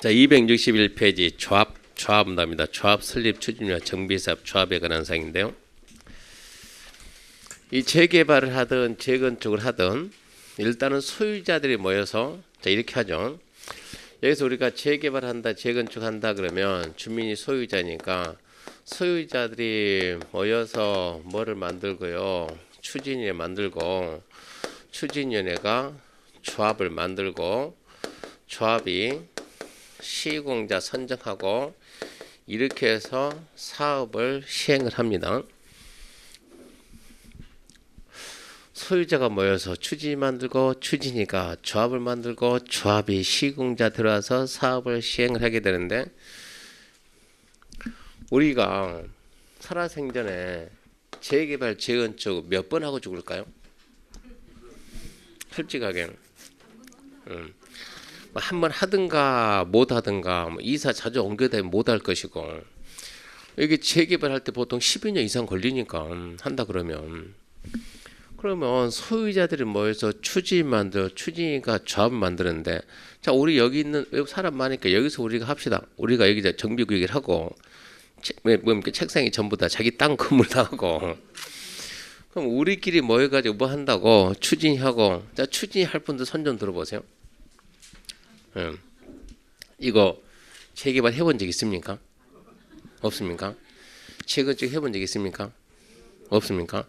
자, 261페이지 조합문답입니다. 조합 설립 추진과 정비사업 조합에 관한 사항인데요. 이 재개발을 하든 재건축을 하든 일단은 소유자들이 모여서 자 이렇게 하죠. 여기서 우리가 재개발한다, 재건축한다 그러면 주민이 소유자니까 소유자들이 모여서 뭐를 만들고요. 추진위에 만들고 추진위원회가 조합을 만들고 조합이 시공자 선정하고 이렇게 해서 사업을 시행을 합니다. 소유자가 모여서 추진이 만들고 추진이가 조합을 만들고 조합이 시공자 들어와서 사업을 시행을 하게 되는데 우리가 살아생전에 재개발 재건축 몇 번 하고 죽을까요? 솔직하게 한 번 하든가 못 하든가 이사 자주 옮겨다니면 못 할 것이고 여기 재개발할 때 보통 12년 이상 걸리니까 한다 그러면 소유자들이 모여서 추진 만들어 추진이가 조합을 만드는데 자 우리 여기 있는 사람 많으니까 여기서 우리가 합시다. 우리가 여기다 정비구역을 하고 책상이 전부 다 자기 땅 건물 다 하고 그럼 우리끼리 모여가지고 뭐 한다고 추진하고 자 추진이 할 분들 손 좀 들어보세요. 이거 재개발 해본 적 있습니까? 없습니까? 재건축 해본 적 있습니까? 없습니까?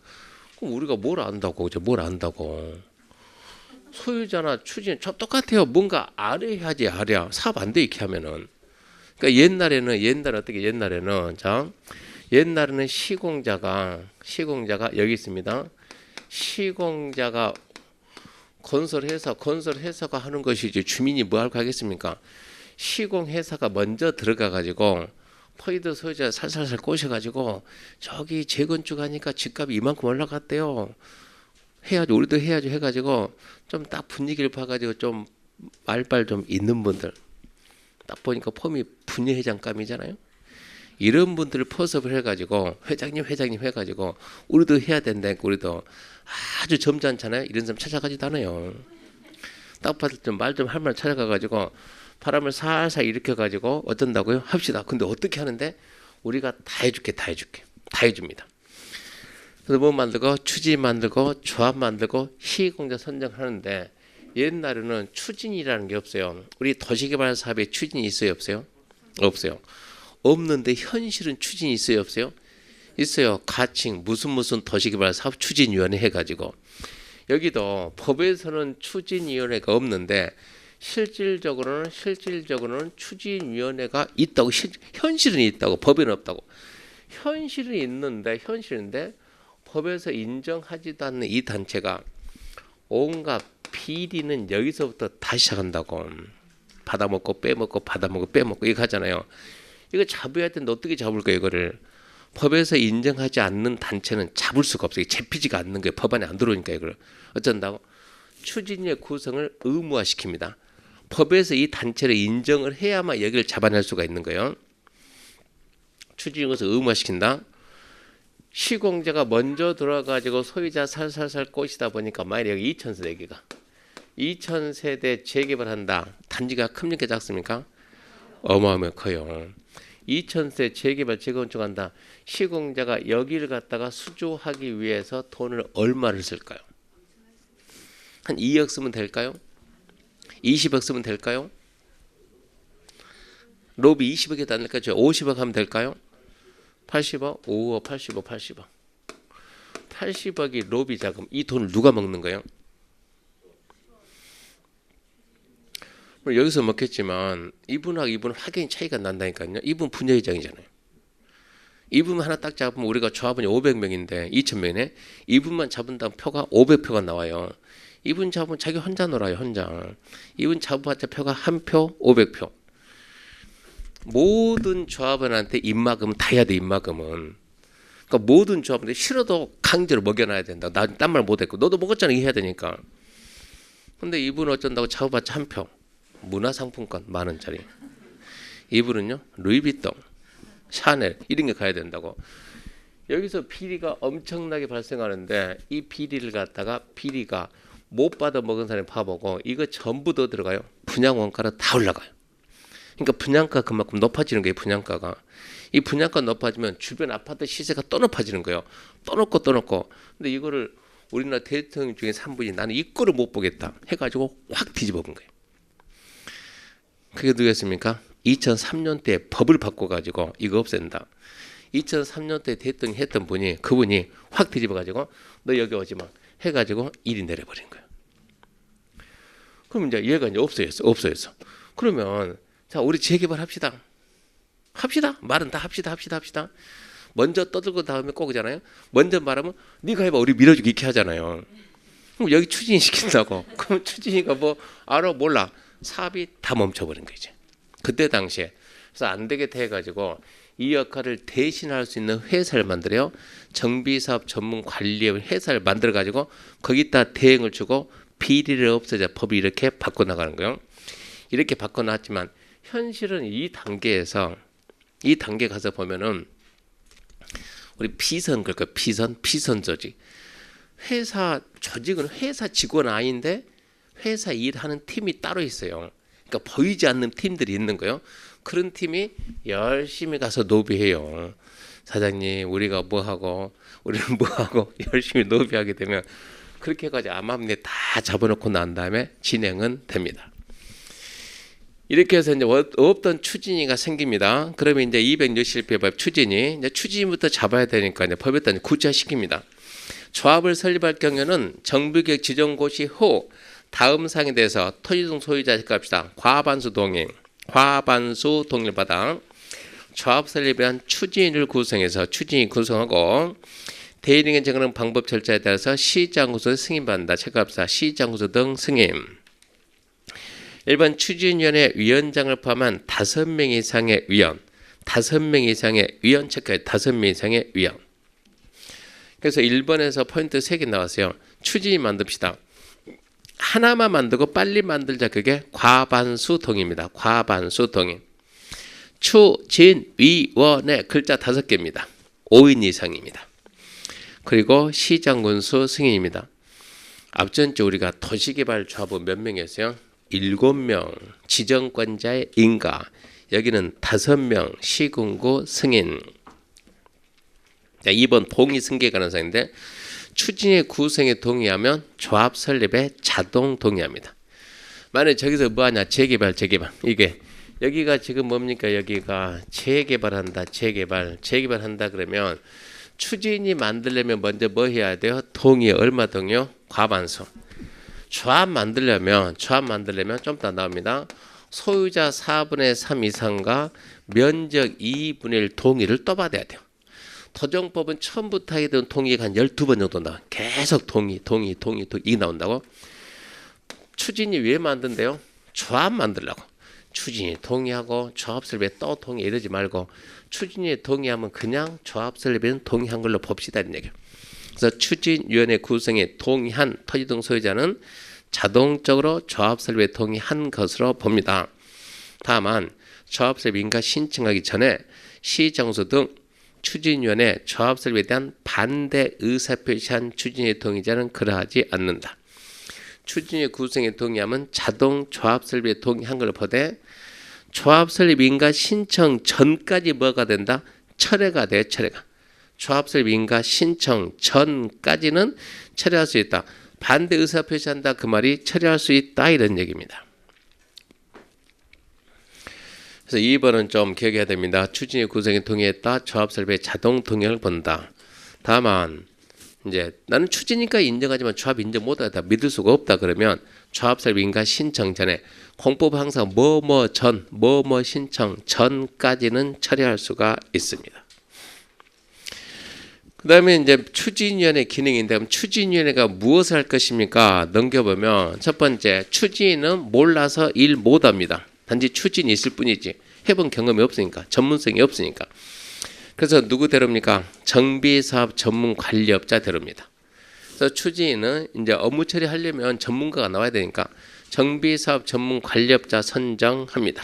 그럼 우리가 뭘 안다고 뭘 안다고 소유자나 추진 똑같아요. 뭔가 알아야지 알아야 사업 안 돼 이렇게 하면은 그러니까 옛날에는 자 옛날에는 시공자가 여기 있습니다. 시공자가 건설회사가 하는 것이지 주민이 뭐 하고 하겠습니까? 시공회사가 먼저 들어가 가지고 포이드 소유자 살살살 꼬셔가지고 저기 재건축하니까 집값이 이만큼 올라갔대요. 해야지 우리도 해야지 해가지고 좀 딱 분위기를 봐가지고 좀 말빨 좀 있는 분들 딱 보니까 폼이 분녀회장감이잖아요. 이런 분들을 포섭을 해가지고 회장님 해가지고 우리도 해야 된다니까 우리도 아주 점잖잖아요. 이런 사람 찾아가지도 않아요. 딱 봐도 좀 말 좀 할 말 찾아가가지고 바람을 살살 일으켜가지고 어쩐다고요? 합시다. 근데 어떻게 하는데? 우리가 다 해줄게. 다 해줍니다. 그래서 뭐 만들고 추진 만들고 조합 만들고 시공자 선정하는데 옛날에는 추진이라는 게 없어요. 우리 도시개발 사업에 추진이 있어요? 없어요? 없어요. 없는데 현실은 추진이 있어요? 없어요? 있어요. 가칭 무슨 도시개발 사업 추진위원회 해가지고 여기도 법에서는 추진위원회가 없는데 실질적으로는 추진위원회가 있다고 현실은 있다고 법에는 없다고 현실은 있는데 법에서 인정하지도 않는 이 단체가 온갖 비리는 여기서부터 다시 시작한다고 받아먹고 빼먹고 받아먹고 빼먹고 이거 하잖아요. 이거 잡아야 되는데 어떻게 잡을까 이거를 법에서 인정하지 않는 단체는 잡을 수가 없어요. 잡히지가 않는 거예요. 법안에 안 들어오니까 이걸 어쩐다고 추진위의 구성을 의무화시킵니다. 법에서 이 단체를 인정을 해야만 여기를 잡아낼 수가 있는 거예요. 추진위에서 의무화시킨다. 시공자가 먼저 들어와가지고 소유자 살살살 꼬시다 보니까 만약에 여기 2000세대가 2000세대 재개발한다. 단지가 큽니까 작습니까? 어마어마하게 커요. 2000세 재개발 재건축한다. 시공자가 여기를 갖다가 수주하기 위해서 돈을 얼마를 쓸까요? 한 2억 쓰면 될까요? 20억 쓰면 될까요? 로비 20억에도 안 될까요? 50억 하면 될까요? 80억? 5억, 80억. 80억이 로비 자금. 이 돈을 누가 먹는 거예요? 여기서 먹겠지만 이분하고 이분 확연히 차이가 난다니까요. 이분 분야회장이잖아요. 이분 하나 딱 잡으면 우리가 조합원이 500명인데 2000명이네. 이분만 잡은 다음 표가 500표가 나와요. 이분 잡으면 자기 혼자 놀아요. 혼자. 이분 잡아봤자 표가 한 표 500표. 모든 조합원한테 입막음 다 해야 돼. 입막음은. 그러니까 모든 조합원들 싫어도 강제로 먹여놔야 된다. 나 딴 말 못했고 너도 먹었잖아. 이거 해야 되니까. 근데 이분 어쩐다고 잡아봤자 한 표. 문화상품권 10,000원짜리. 이분은요 루이비통, 샤넬 이런 게 가야 된다고. 여기서 비리가 엄청나게 발생하는데 이 비리를 갖다가 비리가 못 받아 먹은 사람이 파보고 이거 전부 더 들어가요. 분양 원가로 다 올라가요. 그러니까 분양가 그만큼 높아지는 거예요. 분양가가. 이 분양가 높아지면 주변 아파트 시세가 또 높아지는 거예요. 또 높고 또 높고. 근데 이거를 우리나라 대통령 중에 3분이 나는 이 꼴을 못 보겠다 해가지고 확 뒤집어 본 거예요. 그게 누구였습니까? 2003년 때 법을 바꿔가지고 이거 없앤다. 2003년 때 대통령 했던 분이 그분이 확 뒤집어가지고 너 여기 오지 마 해가지고 일이 내려버린 거예요. 그럼 이제 얘가 이제 없어졌어. 그러면 자 우리 재개발합시다. 합시다. 말은 다 합시다. 먼저 떠들고 다음에 꼬그잖아요. 먼저 말하면 네가 해봐 우리 밀어주기 이렇게 하잖아요. 그럼 여기 추진이 시킨다고. 그럼 추진이가 뭐 알아 몰라. 사업이 다 멈춰버린 거지. 그때 당시에. 그래서 안 되겠다 해가지고 이 역할을 대신할 수 있는 회사를 만들어요. 정비사업 전문 관리 회사를 만들어가지고 거기다 대행을 주고 비리를 없애자 법이 이렇게 바꿔나가는 거예요. 이렇게 바꿔놨지만 현실은 이 단계에서 이 단계 가서 보면은 우리 피선 그러니까 피선 조직 회사 조직은 회사 직원 아닌데 회사 일하는 팀이 따로 있어요. 그러니까 보이지 않는 팀들이 있는 거예요. 그런 팀이 열심히 가서 노비해요. 사장님 우리가 뭐하고 우리는 뭐하고 열심히 노비하게 되면 그렇게 해가지고 암암리에 다 잡아놓고 난 다음에 진행은 됩니다. 이렇게 해서 이제 없던 추진위가 생깁니다. 그러면 이제 267법 추진위 이제 추진위부터 잡아야 되니까 이제 법에다 구체화시킵니다. 조합을 설립할 경우에는 정비계획 지정고시 후 다음 사항에 대해서 토지등 소유자 합시다. 과반수 동의를 받아 조합 설립에 대한 추진위를 구성해서 추진위 구성하고 대리인의 정하는 방법 절차에 따라서 시장구조 승인받는다. 체크합시다. 시장구조 등 승인. 일반 추진위원회 위원장을 포함한 5명 이상의 위원, 5명 이상의 위원 체크해 5명 이상의 위원. 그래서 1번에서 포인트 3개 나왔어요. 추진위 만듭시다. 하나만 만들고 빨리 만들자. 그게 과반수 동의입니다. 과반수 동의. 추진위원회 글자 5개입니다. 5인 이상입니다. 그리고 시장군수 승인입니다. 앞전주 우리가 도시개발조합은 몇 명이었어요? 7명 지정권자의 인가. 여기는 5명 시군구 승인. 자, 2번 동의 승계 가능성인데 추진의 구성에 동의하면 조합 설립에 자동 동의합니다. 만약에 저기서 뭐하냐 재개발 이게 여기가 지금 뭡니까 여기가 재개발한다 그러면 추진이 만들려면 먼저 뭐 해야 돼요? 동의 얼마 동의요? 과반수. 조합 만들려면 좀 더 나옵니다. 소유자 4분의 3 이상과 면적 2분의 1 동의를 또 받아야 돼요. 토정법은 처음부터 하게 된 동의가 한 12번 정도 나와. 계속 동의 이게 나온다고. 추진이 왜 만든대요? 조합 만들려고. 추진이 동의하고 조합 설립에 또 동의 이러지 말고 추진이 동의하면 그냥 조합 설립에는 동의한 걸로 봅시다 이런 얘기예요. 그래서 추진위원회 구성에 동의한 토지등 소유자는 자동적으로 조합 설립에 동의한 것으로 봅니다. 다만 조합 설립 인가 신청하기 전에 시장소 등 추진위원회 조합 설립에 대한 반대 의사표시한 추진위 동의자는 그러하지 않는다. 추진위 구성에 동의하면 자동 조합 설립에 동의한 걸로 보되 조합 설립 인가 신청 전까지 뭐가 된다? 철회가 돼. 조합 설립 인가 신청 전까지는 철회할 수 있다. 반대 의사 표시한다 그 말이 철회할 수 있다 이런 얘기입니다. 그래서 2번은 좀 기억해야 됩니다. 추진위 구성에 동의했다. 조합 설립에 자동 동의를 본다. 다만 이제 나는 추진이니까 인정하지만 조합 인정 못하다 믿을 수가 없다 그러면 조합 설립 인가 신청 전에 공법 항상 뭐뭐 신청 전까지는 처리할 수가 있습니다. 그 다음에 이제 추진위원회 기능인데 그럼 추진위원회가 무엇을 할 것입니까? 넘겨보면 첫 번째 추진은 몰라서 일 못합니다. 단지 추진이 있을 뿐이지 해본 경험이 없으니까 전문성이 없으니까. 그래서 누구 대로입니까? 정비사업 전문 관리업자 대로입니다. 그래서 추진은 이제 업무 처리하려면 전문가가 나와야 되니까 정비사업 전문 관리업자 선정합니다.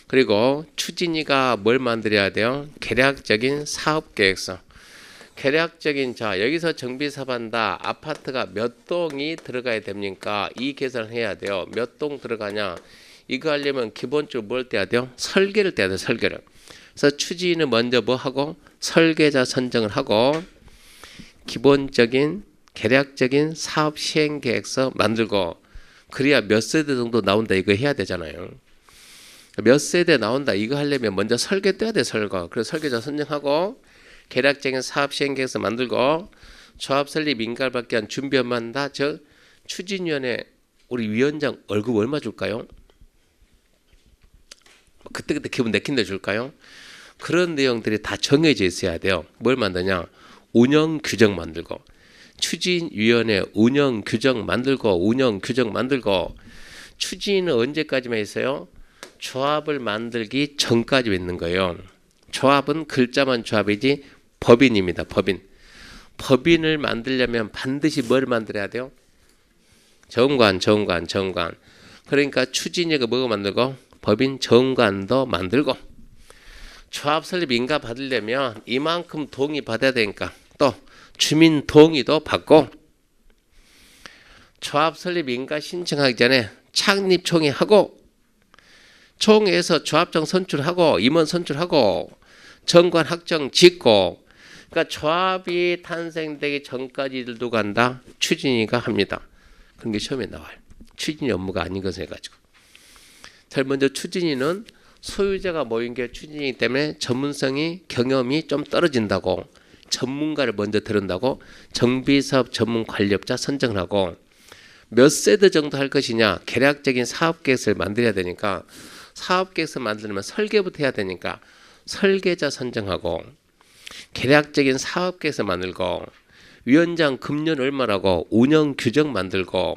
그리고 추진위가 뭘 만들어야 돼요? 계략적인 사업계획서. 계략적인 자 여기서 정비사업한다. 아파트가 몇 동이 들어가야 됩니까? 이 계산을 해야 돼요. 몇 동 들어가냐? 이거 하려면 기본적으로 뭘 떼야 돼요? 설계를 떼야 돼요. 설계를. 그래서 추진은 먼저 뭐 하고 설계자 선정을 하고 기본적인 개략적인 사업 시행 계획서 만들고 그래야 몇 세대 정도 나온다 이거 해야 되잖아요. 몇 세대 나온다 이거 하려면 먼저 설계 떼야 돼. 설계. 그래서 설계자 선정하고 개략적인 사업 시행 계획서 만들고 조합 설립 인가를 받기 위한 준비만 다 저 추진위원회 우리 위원장 월급 얼마 줄까요? 그때그때 기분 내킨다 줄까요? 그런 내용들이 다 정해져 있어야 돼요. 뭘 만드냐? 운영 규정 만들고 추진위원회 운영 규정 만들고 추진은 언제까지만 있어요? 조합을 만들기 전까지 있는 거예요. 조합은 글자만 조합이지 법인입니다. 법인을 만들려면 반드시 뭘 만들어야 돼요? 정관. 그러니까 추진위가 뭐가 만들고 법인 정관도 만들고 조합 설립 인가 받으려면 이만큼 동의 받아야 되니까 또 주민 동의도 받고 조합 설립 인가 신청하기 전에 창립 총회하고 총회에서 조합장 선출하고 임원 선출하고 정관 확정 짓고 그러니까 조합이 탄생되기 전까지도 간다 추진위가 합니다. 그런 게 시험에 나와요. 추진위 업무가 아닌 것을 해가지고. 제일 먼저 추진위는 소유자가 모인 게 추진이기 때문에 전문성이 경험이 좀 떨어진다고 전문가를 먼저 들은다고 정비사업 전문 관리업자 선정을 하고 몇 세대 정도 할 것이냐 개략적인 사업계획서를 만들어야 되니까 사업계획서 만들면 설계부터 해야 되니까 설계자 선정하고 개략적인 사업계획서 만들고 위원장 금년 얼마라고 운영 규정 만들고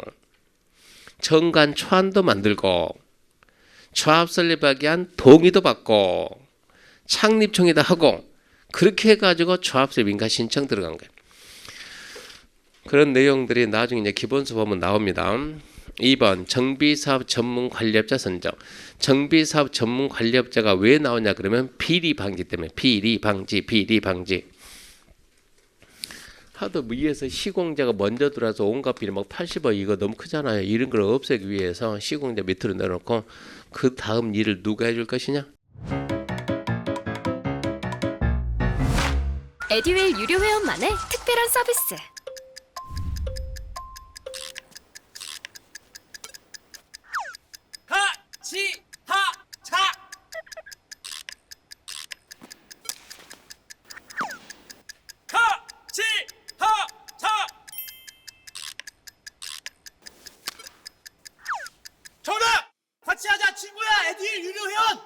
정관 초안도 만들고 조합 설립하기 위한 동의도 받고 창립총회도 하고 그렇게 해가지고 조합 설립 인가 신청 들어간 거예요. 그런 내용들이 나중에 이제 기본서 보면 나옵니다. 2번 정비사업 전문 관리업자 선정. 정비사업 전문 관리업자가 왜 나오냐 그러면 비리 방지 때문에 비리 방지. 하도 위에서 시공자가 먼저 들어와서 온갖 비리 막 80억 이거 너무 크잖아요. 이런 걸 없애기 위해서 시공자 밑으로 내놓고 그 다음 일을 누가 해줄 것이냐? 에듀윌 유료 회원만의 특별한 서비스. 하치하차 하치하차 정답! 같이 하자 친구야 에듀윌 유료 회원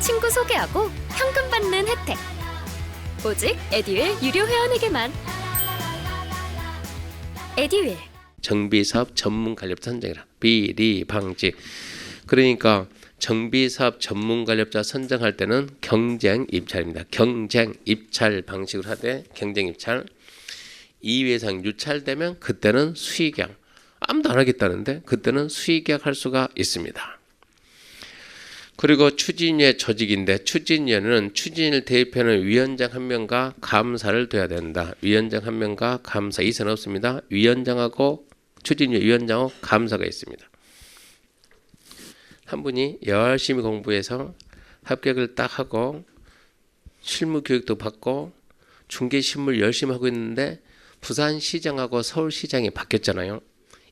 친구 소개하고 현금 받는 혜택. 오직 에듀윌 유료 회원에게만. 에듀윌. 정비사업 전문 관리업자 선정이라 비리 방지. 그러니까 정비사업 전문 관리업자 선정할 때는 경쟁 입찰입니다. 경쟁 입찰 방식으로 하되 경쟁 입찰 2회 이상 유찰되면 그때는 수의계약 아무도 안 하겠다는데 그때는 수의계약 할 수가 있습니다. 그리고 추진위의 조직인데 추진위원회는 추진을 대표하는 위원장 한 명과 감사를 둬야 된다. 위원장 한 명과 감사 이사는 없습니다. 위원장하고 추진위 위원장하고 감사가 있습니다. 한 분이 열심히 공부해서 합격을 딱 하고 실무 교육도 받고 중개신문 열심히 하고 있는데 부산시장하고 서울시장이 바뀌었잖아요.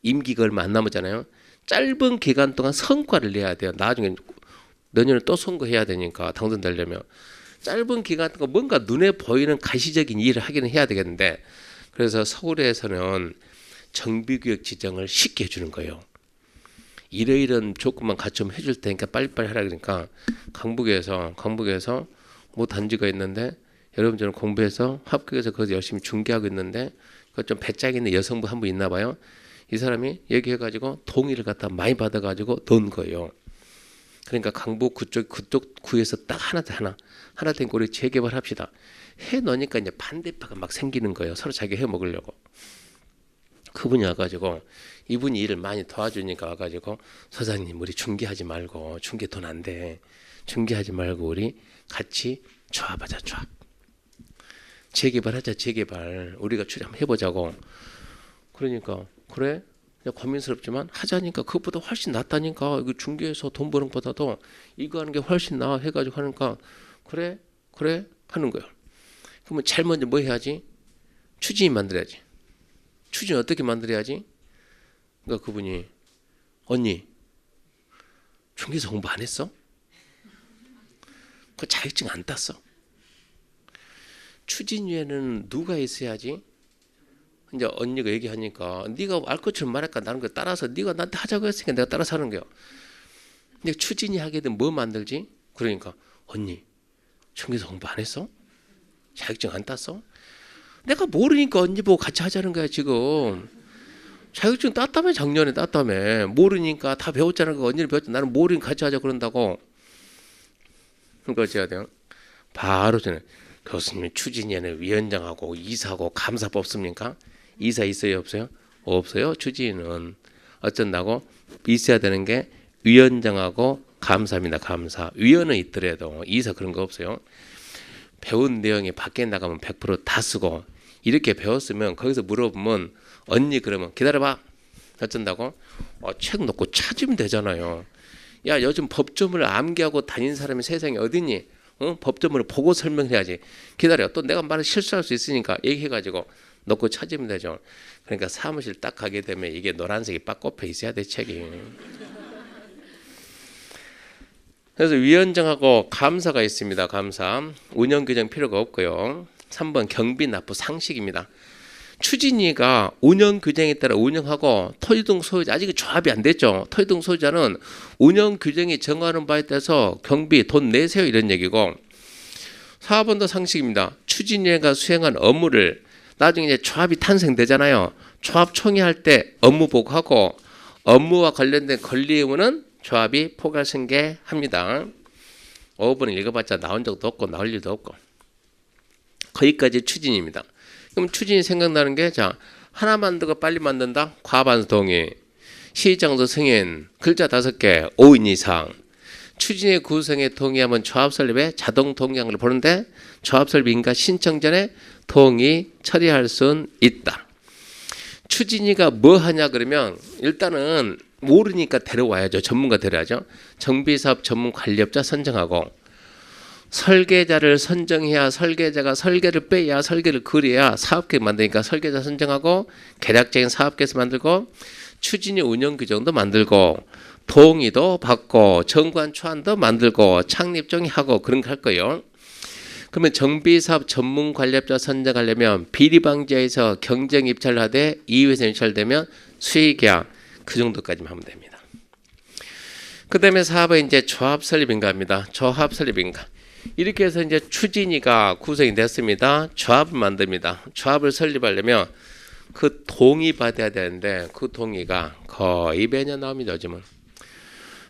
임기가 얼마 안 남았잖아요. 짧은 기간 동안 성과를 내야 돼요. 나중에 내년에 또 선거해야 되니까 당선되려면 짧은 기간 동안 뭔가 눈에 보이는 가시적인 일을 하기는 해야 되겠는데 그래서 서울에서는 정비구역 지정을 쉽게 해주는 거예요. 이런 조건만 갖추면 해줄 테니까 빨리빨리 하라 그러니까 강북에서 뭐 단지가 있는데 여러분들은 공부해서 합격해서 거기서 열심히 중개하고 있는데 그 좀 배짱 있는 여성분 한 분 있나 봐요. 이 사람이 얘기해가지고 동의를 갖다 많이 받아가지고 넣은 거예요. 그러니까 강북 그쪽 구에서 딱 하나 되니까 우리 재개발합시다. 해 넣으니까 이제 반대파가 막 생기는 거예요. 서로 자기 해 먹으려고. 그분이 와가지고 이분이 일을 많이 도와주니까 와가지고 소장님 우리 중개하지 말고 중개 돈 안 돼. 중개하지 말고 우리 같이 조합하자 조합. 재개발하자 재개발. 우리가 추진 한번 해보자고. 그러니까 그래? 고민스럽지만 하자니까 그것보다 훨씬 낫다니까. 이거 중개해서 돈 버는 것보다도 이거 하는 게 훨씬 나아 해가지고 하니까 그래 하는 거야. 그러면 제일 먼저 뭐 해야지? 추진이 만들어야지. 추진 어떻게 만들어야지? 그러니까 그분이 언니 중개사 공부 안 했어? 그 자격증 안 땄어? 추진위에는 누가 있어야지? 이제 언니가 얘기하니까 네가 알 것처럼 말할까 나는 거 따라서 네가 나한테 하자고 했으니까 내가 따라서 하는 거야. 근데 추진이 하게 되면 뭐 만들지? 그러니까 언니 중개사 공부 안 했어? 자격증 안 땄어? 내가 모르니까 언니 보고 같이 하자는 거야 지금. 자격증 땄다며 작년에 땄다며. 모르니까 다 배웠잖아. 그 언니를 배웠잖아. 나는 모르니까 같이 하자 그런다고. 그러니까 어찌 해야 돼요? 바로 저는 교수님 추진위에는 위원장하고 이사하고 감사 뽑습니까? 이사 있어요 없어요? 없어요. 추진위는 어쩐다고? 있어야 되는 게 위원장하고 감사입니다. 감사. 위원은 있더라도 이사 그런 거 없어요. 배운 내용이 밖에 나가면 100% 다 쓰고 이렇게 배웠으면 거기서 물어보면 언니 그러면 기다려봐. 어쩐다고? 책 놓고 찾으면 되잖아요. 야 요즘 법조문을 암기하고 다닌 사람이 세상에 어디니? 법조문을 보고 설명해야지. 기다려. 또 내가 말을 실수할 수 있으니까 얘기해가지고 놓고 찾으면 되죠. 그러니까 사무실 딱 가게 되면 이게 노란색이 빡 꼽혀 있어야 돼 책이. 그래서 위원장하고 감사가 있습니다. 감사. 운영규정 필요가 없고요. 3번 경비납부 상식입니다. 추진위가 운영규정에 따라 운영하고 토지등 소유자 아직 조합이 안 됐죠. 토지등 소유자는 운영규정이 정하는 바에 따라서 경비 돈 내세요 이런 얘기고 4번도 상식입니다. 추진위가 수행한 업무를 나중에 이제 조합이 탄생되잖아요. 조합 총회할 때 업무 보고하고 업무와 관련된 권리 의무는 조합이 포괄 승계합니다. 5번을 읽어봤자 나온 적도 없고 나올 일도 없고 거기까지 추진입니다. 그럼 추진이 생각나는 게 자 하나 만들고 빨리 만든다. 과반수 동의. 시장도 승인. 글자 5개. 5인 이상. 추진의 구성에 동의하면 조합 설립에 자동 동의한 걸 보는데 조합 설립 인가 신청 전에 동의 처리할 수는 있다. 추진이가 뭐 하냐 그러면 일단은 모르니까 데려와야죠. 전문가 데려야죠. 정비사업 전문 관리업자 선정하고 설계자를 선정해야 설계자가 설계를 빼야 설계를 그려야 사업계획 만드니까 설계자 선정하고 계략적인 사업계획서 만들고 추진위 운영 규정도 만들고 동의도 받고 정관 초안도 만들고 창립 정의하고 그런 거 할 거예요. 그러면 정비사업 전문 관리업자 선정하려면 비리방지에서 경쟁 입찰을 하되 이외에서 입찰되면 수의계약 그 정도까지만 하면 됩니다. 그 다음에 4번 이제 조합 설립인가입니다. 조합 설립인가. 이렇게 해서 이제 추진위가 구성이 됐습니다. 조합을 만듭니다. 조합을 설립하려면 그 동의 받아야 되는데 그 동의가 거의 매년 나옵니다. 요즘은.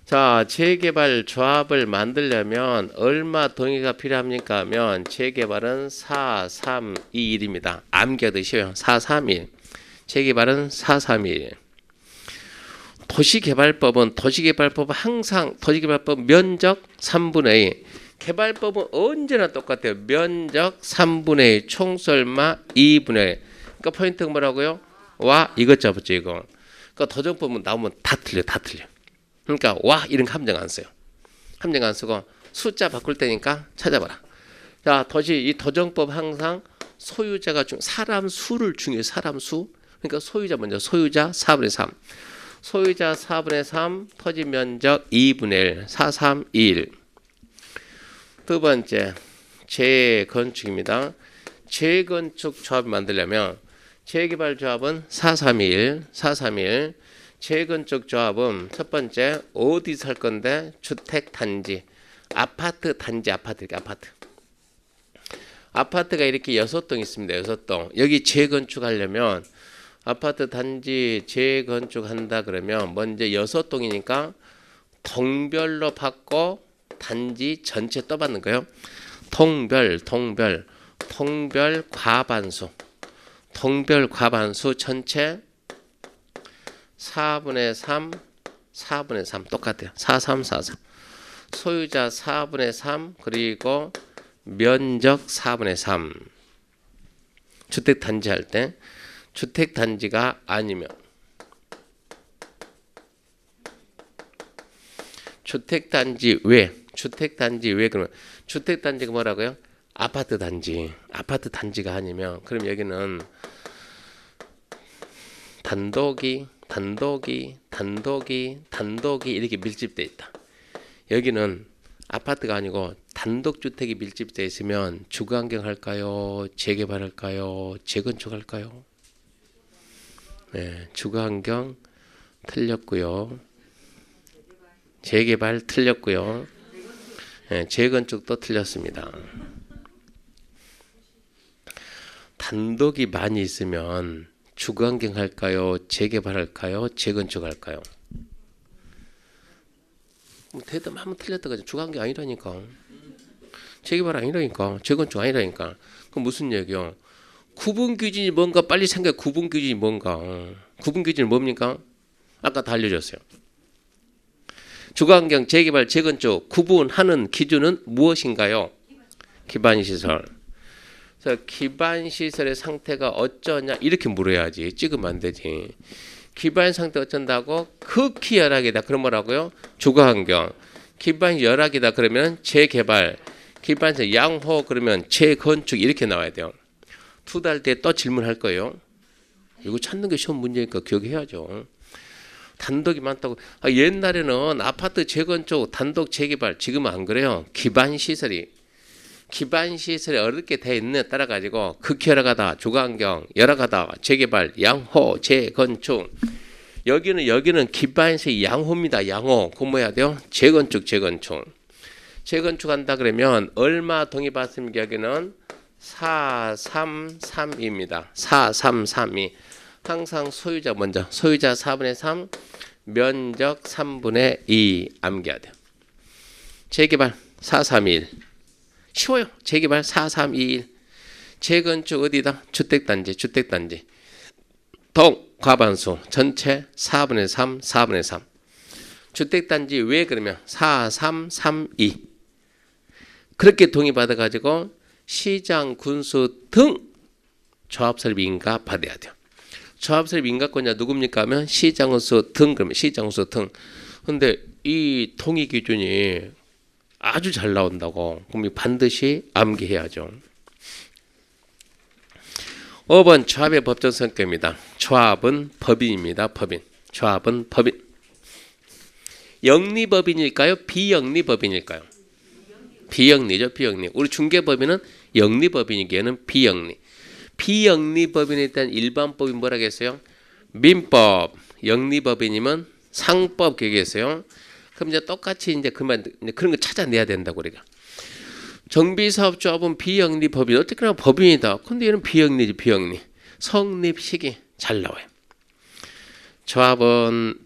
자, 재개발 조합을 만들려면 얼마 동의가 필요합니까 하면 재개발은 4321입니다. 암기하기 쉬워요. 431. 재개발은 431. 도시개발법은 항상 도시개발법 면적 3분의 2. 개발법은 언제나 똑같아요. 면적 3분의 2, 총설마 2분의 1. 그러니까 포인트가 뭐라고요? 와 이것 잡았죠 이거. 그러니까 도정법은 나오면 다 틀려. 그러니까 와 이런 거 함정 안 써요. 함정 안 쓰고 숫자 바꿀 때니까 찾아봐라. 자 이 도정법 항상 소유자가 사람 수를 중요해요. 사람 수. 그러니까 소유자 먼저 소유자 4분의 3. 소유자 4분의 3, 토지 면적 2분의 1, 4321. 두 번째, 재건축입니다. 재건축 조합을 만들려면 재개발 조합은 431. 재건축 조합은 첫 번째 어디서 할 건데 주택 단지, 아파트 단지, 아파트가 이렇게 6동 있습니다. 6동. 여기 재건축하려면 아파트 단지 재건축한다 그러면 먼저 6동이니까 동별로 받고 단지 전체 떠받는 거예요. 통별 과반수 전체 4분의 3 똑같아요. 4343. 소유자 4분의 3 그리고 면적 4분의 3. 주택단지 할 때 주택단지가 아니면 주택단지 외 그러면 주택단지가 뭐라고요? 아파트 단지가 아니면 그럼 여기는 단독이 이렇게 밀집돼 있다. 여기는 아파트가 아니고 단독주택이 밀집돼 있으면 주거환경 할까요? 재개발할까요? 재건축할까요? 네, 주거환경 틀렸고요. 재개발 틀렸고요. 네, 재건축도 틀렸습니다. 단독이 많이 있으면 주거환경 할까요? 재개발할까요? 재건축할까요? 대답 한번 틀렸다가 주거환경 아니라니까. 재개발 아니라니까. 재건축 아니라니까. 그럼 무슨 얘기요? 구분 기준이 뭔가 빨리 생각해. 구분 기준이 뭔가. 구분 기준이 뭡니까? 아까 다 알려줬어요. 주거환경, 재개발, 재건축 구분하는 기준은 무엇인가요? 기반시설. 그래서 기반시설의 상태가 어쩌냐 이렇게 물어야지. 찍으면 안 되지. 기반 상태 어쩐다고? 극히 열악이다. 그럼 뭐라고요? 주거환경. 기반이 열악이다. 그러면 재개발. 기반시 양호 그러면 재건축 이렇게 나와야 돼요. 2달 뒤에 또 질문할 거예요. 이거 찾는 게 시험 문제니까 기억해야죠. 단독이 많다고. 옛날에는 아파트 재건축, 단독 재개발. 지금은 안 그래요. 기반시설이 어렵게 돼 있는 데 따라 가지고 극히 열악하다, 주거환경, 열악하다, 재개발, 양호, 재건축. 여기는 기반시설 양호입니다. 양호. 그거 뭐 해야 돼요? 재건축. 재건축한다 그러면 얼마 동의 받습니까? 여기는 433입니다. 433이 항상 소유자 먼저. 소유자 4분의 3, 면적 3분의 2 암기해야 돼요. 재개발 431. 쉬워요. 재개발 4321. 재건축 어디다? 주택단지. 동 과반수 전체 4분의 3, 4분의 3. 주택단지 왜 그러면 4332. 그렇게 동의받아가지고 시장, 군수 등 조합설립 인가 받아야 돼요. 조합설립 인가권자 누굽니까 하면 시장, 군수 등 그러면 시장, 군수 등. 근데 이 동의 기준이 아주 잘 나온다고. 그럼 반드시 암기해야죠. 5번 조합의 법적 성격입니다. 조합은 법인입니다. 조합은 법인. 영리법인일까요? 비영리법인일까요? 비영리죠. 비영리. 우리 중개법인은 영리법인이기에는 비영리. 비영리법인에 대한 일반법이 뭐라겠어요? 민법. 영리법인이면 상법 계획했어요. 그럼 이제 똑같이 이제 그런 거 찾아내야 된다고 우리가. 정비사업조합은 비영리법인. 어쨌거나 법인이다. 근데 얘는 비영리지. 비영리. 성립 시기 잘 나와요. 조합은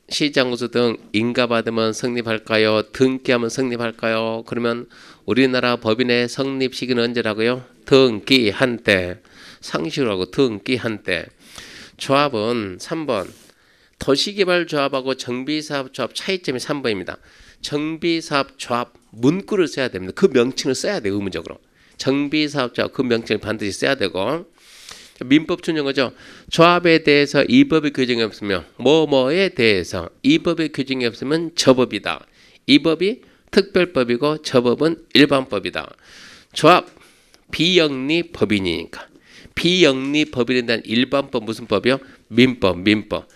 시장구수 등 인가받으면 성립할까요? 등기하면 성립할까요? 그러면 우리나라 법인의 성립 시기는 언제라고요? 등기한 때. 상시라고 등기한 때. 조합은 3번. 도시개발조합하고 정비사업조합 차이점이 3번입니다. 정비사업조합 문구를 써야 됩니다. 그 명칭을 써야 돼요. 의무적으로. 정비사업조합 그 명칭을 반드시 써야 되고. 민법 준용어죠. 조합에 대해서 이 법의 규정이 없으며 뭐뭐에 대해서 이 법의 규정이 없으면 저 법이다. 이 법이 특별법이고 저 법은 일반법이다. 조합 비영리 법인이니까. 비영리 법인에 대한 일반법 무슨 법이요? 민법.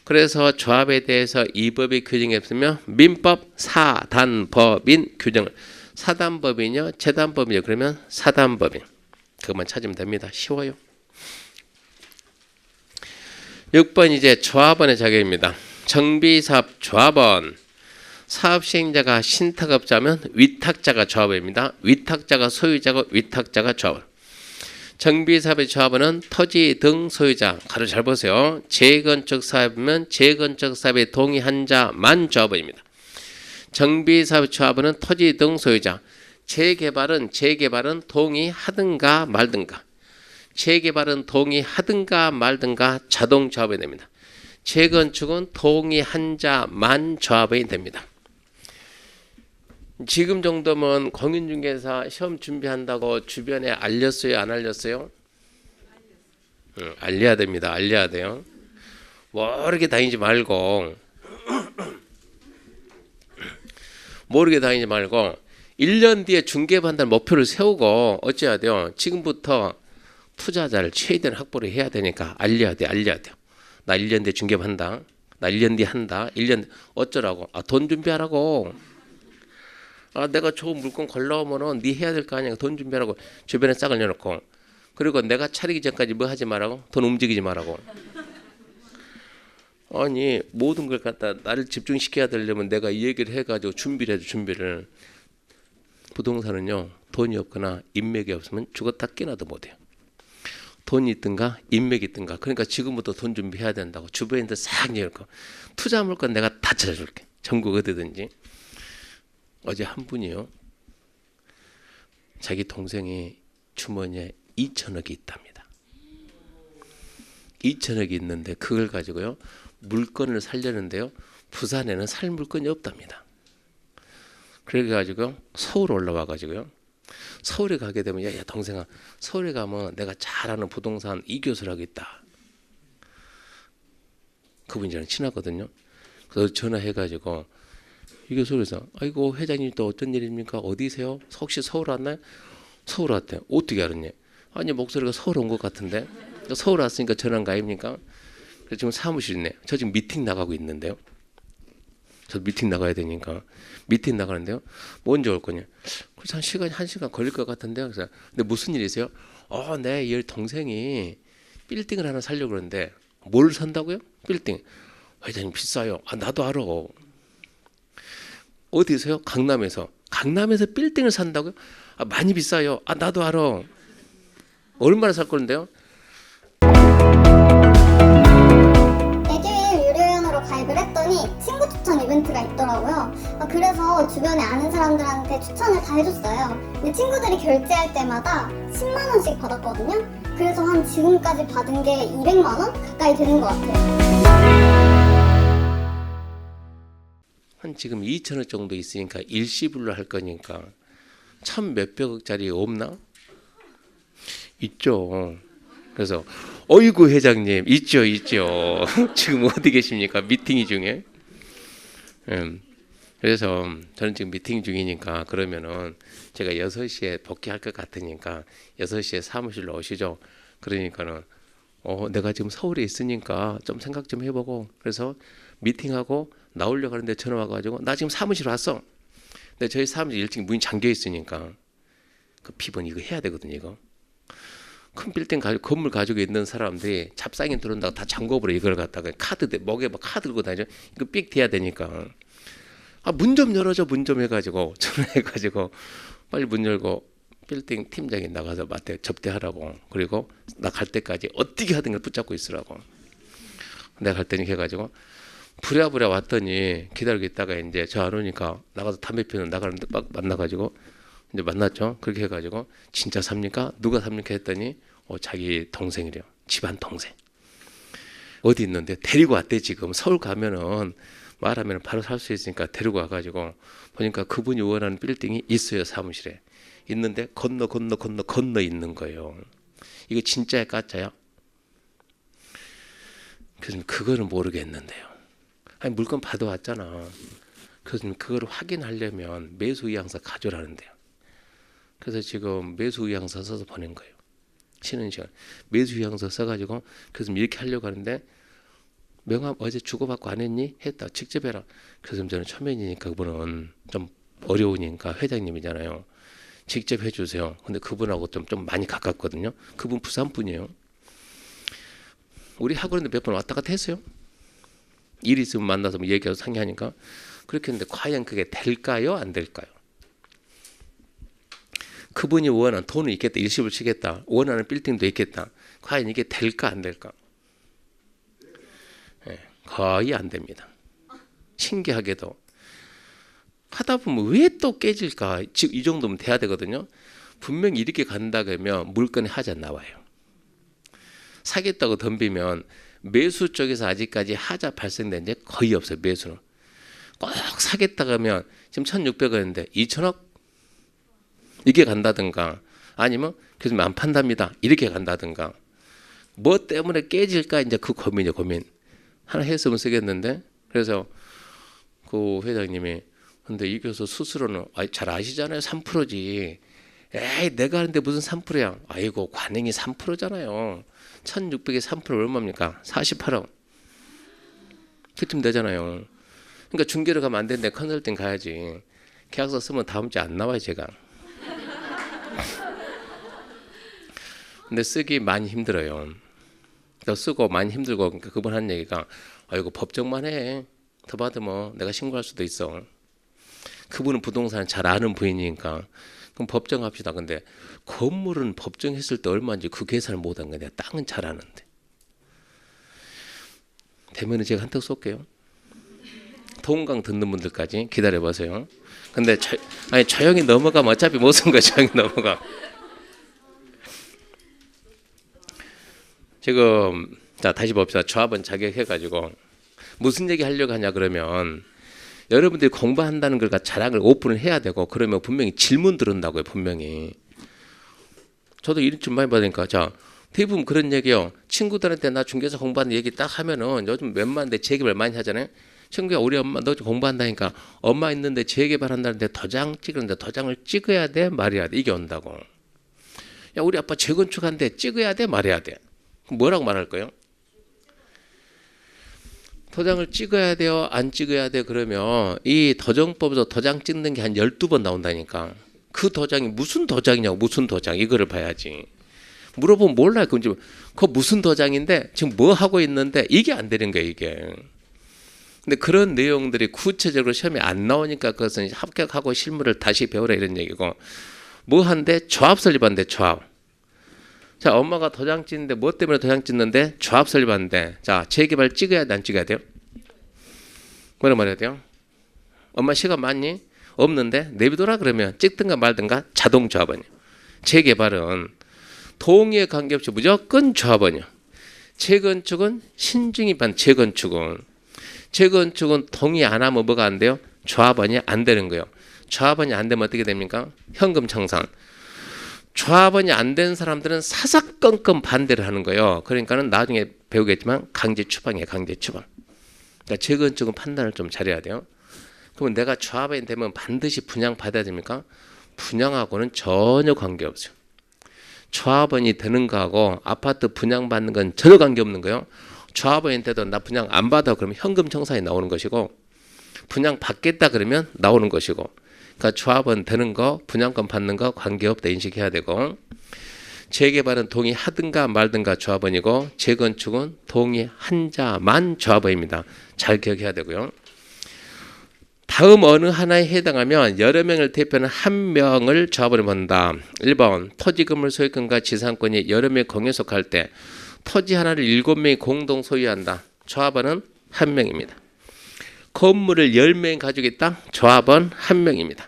그래서 조합에 대해서 이 법의 규정이 없으며 민법 사단법인 규정을. 사단법인이요? 재단법이요? 그러면 사단법인. 그것만 찾으면 됩니다. 쉬워요. 6번 이제 조합원의 자격입니다. 정비사업 조합원. 사업시행자가 신탁업자면 위탁자가 조합원입니다. 위탁자가 소유자고 위탁자가 조합원. 정비사업의 조합원은 토지 등 소유자. 가로 잘 보세요. 재건축 사업이면 재건축 사업에 동의한 자만 조합원입니다. 정비사업 조합원은 토지 등 소유자. 재개발은 동의하든가 말든가. 재개발은 동의하든가 말든가 자동 조합원이 됩니다. 재건축은 동의한 자만 조합원이 됩니다. 지금 정도면 공인중개사 시험 준비한다고 주변에 알렸어요? 안 알렸어요? 알려야 됩니다. 알려야 돼요. 모르게 다니지 말고 1년 뒤에 중개반달 목표를 세우고 어찌해야 돼요? 지금부터 투자자를 최대한 확보를 해야 되니까 알려야 돼요. 나 1년 뒤에 중개반다. 나 1년 뒤에 한다. 1년 어쩌라고? 돈 준비하라고. 내가 좋은 물건 걸러오면은 네 해야 될 거 아니야. 돈 준비하라고. 주변에 싹을 내놓고. 그리고 내가 차리기 전까지 뭐 하지 말라고? 돈 움직이지 말라고. 아니 모든 걸 갖다 나를 집중시켜야 되려면 내가 이 얘기를 해가지고 준비를 해줘. 준비를. 부동산은요 돈이 없거나 인맥이 없으면 죽었다 깨나도 못해요. 돈이 있든가 인맥이 있든가. 그러니까 지금부터 돈 준비해야 된다고. 주변인들 싹 얘기할 투자 물건 내가 다 찾아줄게. 전국 어디든지. 어제 한 분이요 자기 동생이 주머니에 2천억이 있답니다. 2천억이 있는데 그걸 가지고요 물건을 살려는데요 부산에는 살 물건이 없답니다. 그래가지고 서울 올라와 가지고요 서울에 가게 되면 야 동생아 서울에 가면 내가 잘 아는 부동산 이교수라고 있다. 그분이 저랑 친하거든요. 그래서 전화해가지고 이교수에서 아이고 회장님 또 어떤 일입니까? 어디세요? 혹시 서울 왔나요? 서울 왔대요. 어떻게 알았냐? 아니 목소리가 서울 온 것 같은데. 서울 왔으니까 전화한 거 아닙니까? 그래서 지금 사무실 있네. 저 지금 미팅 나가고 있는데요. 저 미팅 나가야 되니까 미팅 나가는데요. 먼저 올 거냐? 그래서 한 시간 걸릴 것 같은데요. 그래서 근데 무슨 일이세요? 내 이 동생이 빌딩을 하나 살려고 그러는데 뭘 산다고요? 빌딩. 회장님 비싸요. 나도 알아. 어디서요? 강남에서. 강남에서 빌딩을 산다고요? 많이 비싸요. 나도 알아. 얼마나 살 건데요? 에듀윌 유료회원으로 가입을 했더니 친구 추천 이벤트가 있더라고요. 그래서 주변에 아는 사람들한테 추천을 다 해줬어요. 근데 친구들이 결제할 때마다 10만 원씩 받았거든요. 그래서 한 지금까지 받은 게 200만 원 가까이 되는 것 같아요. 한 지금 2천억 정도 있으니까 일시불로 할 거니까 1,몇백억짜리 없나? 있죠. 그래서 어이구 회장님 있죠. 지금 어디 계십니까? 미팅이 중에. 그래서 저는 지금 미팅 중이니까 그러면은 제가 6시에 복귀할 것 같으니까 6시에 사무실로 오시죠. 그러니까는 내가 지금 서울에 있으니까 좀 생각 좀 해보고 그래서 미팅하고 나오려고 하는데 전화 와가지고 나 지금 사무실 왔어. 근데 저희 사무실 일찍 문이 잠겨 있으니까 그 피번 이거 해야 되거든요. 이거 큰 빌딩 건물 가지고 있는 사람들이 잡상인 들어온다고 다 잠궈버려. 이걸 갖다가 카드 목에 막 카드 들고 다니죠. 이거 삑 돼야 되니까 문 좀 열어줘. 문 좀 해가지고 전화해가지고 빨리 문 열고 빌딩 팀장이 나가서 맡아 접대하라고. 그리고 나 갈 때까지 어떻게 하든 걸 붙잡고 있으라고. 내가 갈 때니 해가지고 부랴부랴 왔더니 기다리고 있다가 이제 저 안 오니까 나가서 담배 피우는 나가는데 막 만나가지고 이제 만났죠. 그렇게 해가지고 진짜 삽니까? 누가 삽니까? 했더니 자기 동생이래요. 집안 동생. 어디 있는데 데리고 왔대. 지금 서울 가면은 말하면 바로 살 수 있으니까 데리고 와가지고 보니까 그분이 원하는 빌딩이 있어요. 사무실에 있는데 건너 있는 거예요. 이게 진짜야 가짜야? 그래서 그거는 모르겠는데요. 아니 물건 받아왔잖아. 그래서 그걸 확인하려면 매수 의향서 가져라는데요. 그래서 지금 매수 의향서 써서 보낸 거예요. 쉬는 시간 매수 의향서 써가지고 그래서 이렇게 하려고 하는데 명함 어제 주고받고 안 했니? 했다. 직접 해라. 그래서 저는 초면이니까 그분은 좀 어려우니까 회장님이잖아요. 직접 해주세요. 근데 그분하고 좀 많이 가깝거든요. 그분 부산 분이에요. 우리 학원에도 몇 번 왔다 갔다 했어요. 일 있으면 만나서 뭐 얘기하고 상의하니까 그렇게 했는데 과연 그게 될까요? 안 될까요? 그분이 원하는 돈은 있겠다. 일시불 치겠다. 원하는 빌딩도 있겠다. 과연 이게 될까 안 될까? 거의 안 됩니다. 신기하게도 하다 보면 왜 또 깨질까? 즉 이 정도면 돼야 되거든요. 분명히 이렇게 간다 그러면 물건이 하자 나와요. 사겠다고 덤비면 매수 쪽에서 아직까지 하자 발생된 게 거의 없어요. 매수는 꼭 사겠다 그러면 지금 1,600원인데 2,000억 이렇게 간다든가 아니면 그래서 안 판답니다 이렇게 간다든가 뭐 때문에 깨질까 이제 그 고민이죠. 고민. 하나 했으면 쓰겠는데. 그래서 그 회장님이 근데 이 교수 스스로는 잘 아시잖아요. 3%지. 에이 내가 하는데 무슨 3%야. 아이고 관행이 3%잖아요. 1600에 3% 얼마입니까? 48억. 그쯤 되잖아요. 그러니까 중개로 가면 안 되는데 컨설팅 가야지. 계약서 쓰면 다음 주에 안 나와요 제가. 근데 쓰기 많이 힘들어요. 또 쓰고 많이 힘들고 그러니까 그분 하는 얘기가 아이고 법정만 해. 더 받으면 내가 신고할 수도 있어. 그분은 부동산 잘 아는 부인이니까 그럼 법정합시다. 근데 건물은 법정했을 때 얼마인지 그 계산을 못한 거야. 땅은 잘 아는데. 되면은 제가 한턱 쏠게요. 동강 듣는 분들까지 기다려보세요. 근데 조용히 넘어가면 어차피 못 쓴 거야. 조용히 넘어가. 지금 자 다시 봅시다. 조합원 자격해가지고 무슨 얘기 하려고 하냐 그러면 여러분들이 공부한다는 걸 자랑을 오픈을 해야 되고 그러면 분명히 질문 들은다고요. 분명히. 저도 이런 좀 많이 받으니까 자 대부분 그런 얘기요. 친구들한테 나 중개사 공부하는 얘기 딱 하면은 요즘 웬만한데 재개발 많이 하잖아요. 친구야 우리 엄마 너 공부한다니까 엄마 있는데 재개발한다는데 도장 찍는데 도장을 찍어야 돼 말해야 돼 이게 온다고. 야 우리 아빠 재건축한데 찍어야 돼 말해야 돼. 뭐라고 말할 거예요? 도장을 찍어야 돼요? 안 찍어야 돼? 그러면 이 도정법에서 도장 찍는 게 한 12번 나온다니까. 그 도장이 무슨 도장이냐고. 무슨 도장 이거를 봐야지. 물어보면 몰라요. 그거 무슨 도장인데 지금 뭐 하고 있는데 이게 안 되는 거예요. 이게. 근데 그런 내용들이 구체적으로 시험에 안 나오니까 그것은 합격하고 실무를 다시 배우라 이런 얘기고 뭐 한데 조합 설립한대. 조합. 자 엄마가 도장 찍는데 뭐 때문에 도장 찍는데 조합 설립하는데 자 재개발 찍어야 돼 안 찍어야 돼요? 뭐라 말해야 돼요? 엄마 시간 많니? 없는데 내비둬라 그러면 찍든가 말든가 자동 조합원이요. 재개발은 동의에 관계없이 무조건 조합원이요. 재건축은 신중히 반 재건축은 동의 안 하면 뭐가 안 돼요? 조합원이 안 되는 거예요. 조합원이 안 되면 어떻게 됩니까? 현금 청산. 조합원이 안 된 사람들은 사사건건 반대를 하는 거예요. 그러니까는 나중에 배우겠지만 강제 추방이에요. 강제 추방. 그러니까 재건축은 판단을 좀 잘해야 돼요. 그러면 내가 조합원이 되면 반드시 분양 받아야 됩니까? 분양하고는 전혀 관계없어요. 조합원이 되는 거하고 아파트 분양받는 건 전혀 관계없는 거예요. 조합원이 돼도 나 분양 안 받아 그러면 현금 청산이 나오는 것이고 분양 받겠다 그러면 나오는 것이고 그러니까 조합원 되는 거 분양권 받는 거 관계없다 인식해야 되고 재개발은 동의하든가 말든가 조합원이고 재건축은 동의한 자만 조합원입니다. 잘 기억해야 되고요. 다음 어느 하나에 해당하면 여러 명을 대표하는 한 명을 조합원으로 본다. 1번 토지 건물 소유권과 지상권이 여러 명의 공유에 속할 때 토지 하나를 7명이 공동 소유한다. 조합원은 1명입니다. 건물을 10명이 가지고 있다. 조합원 1명입니다.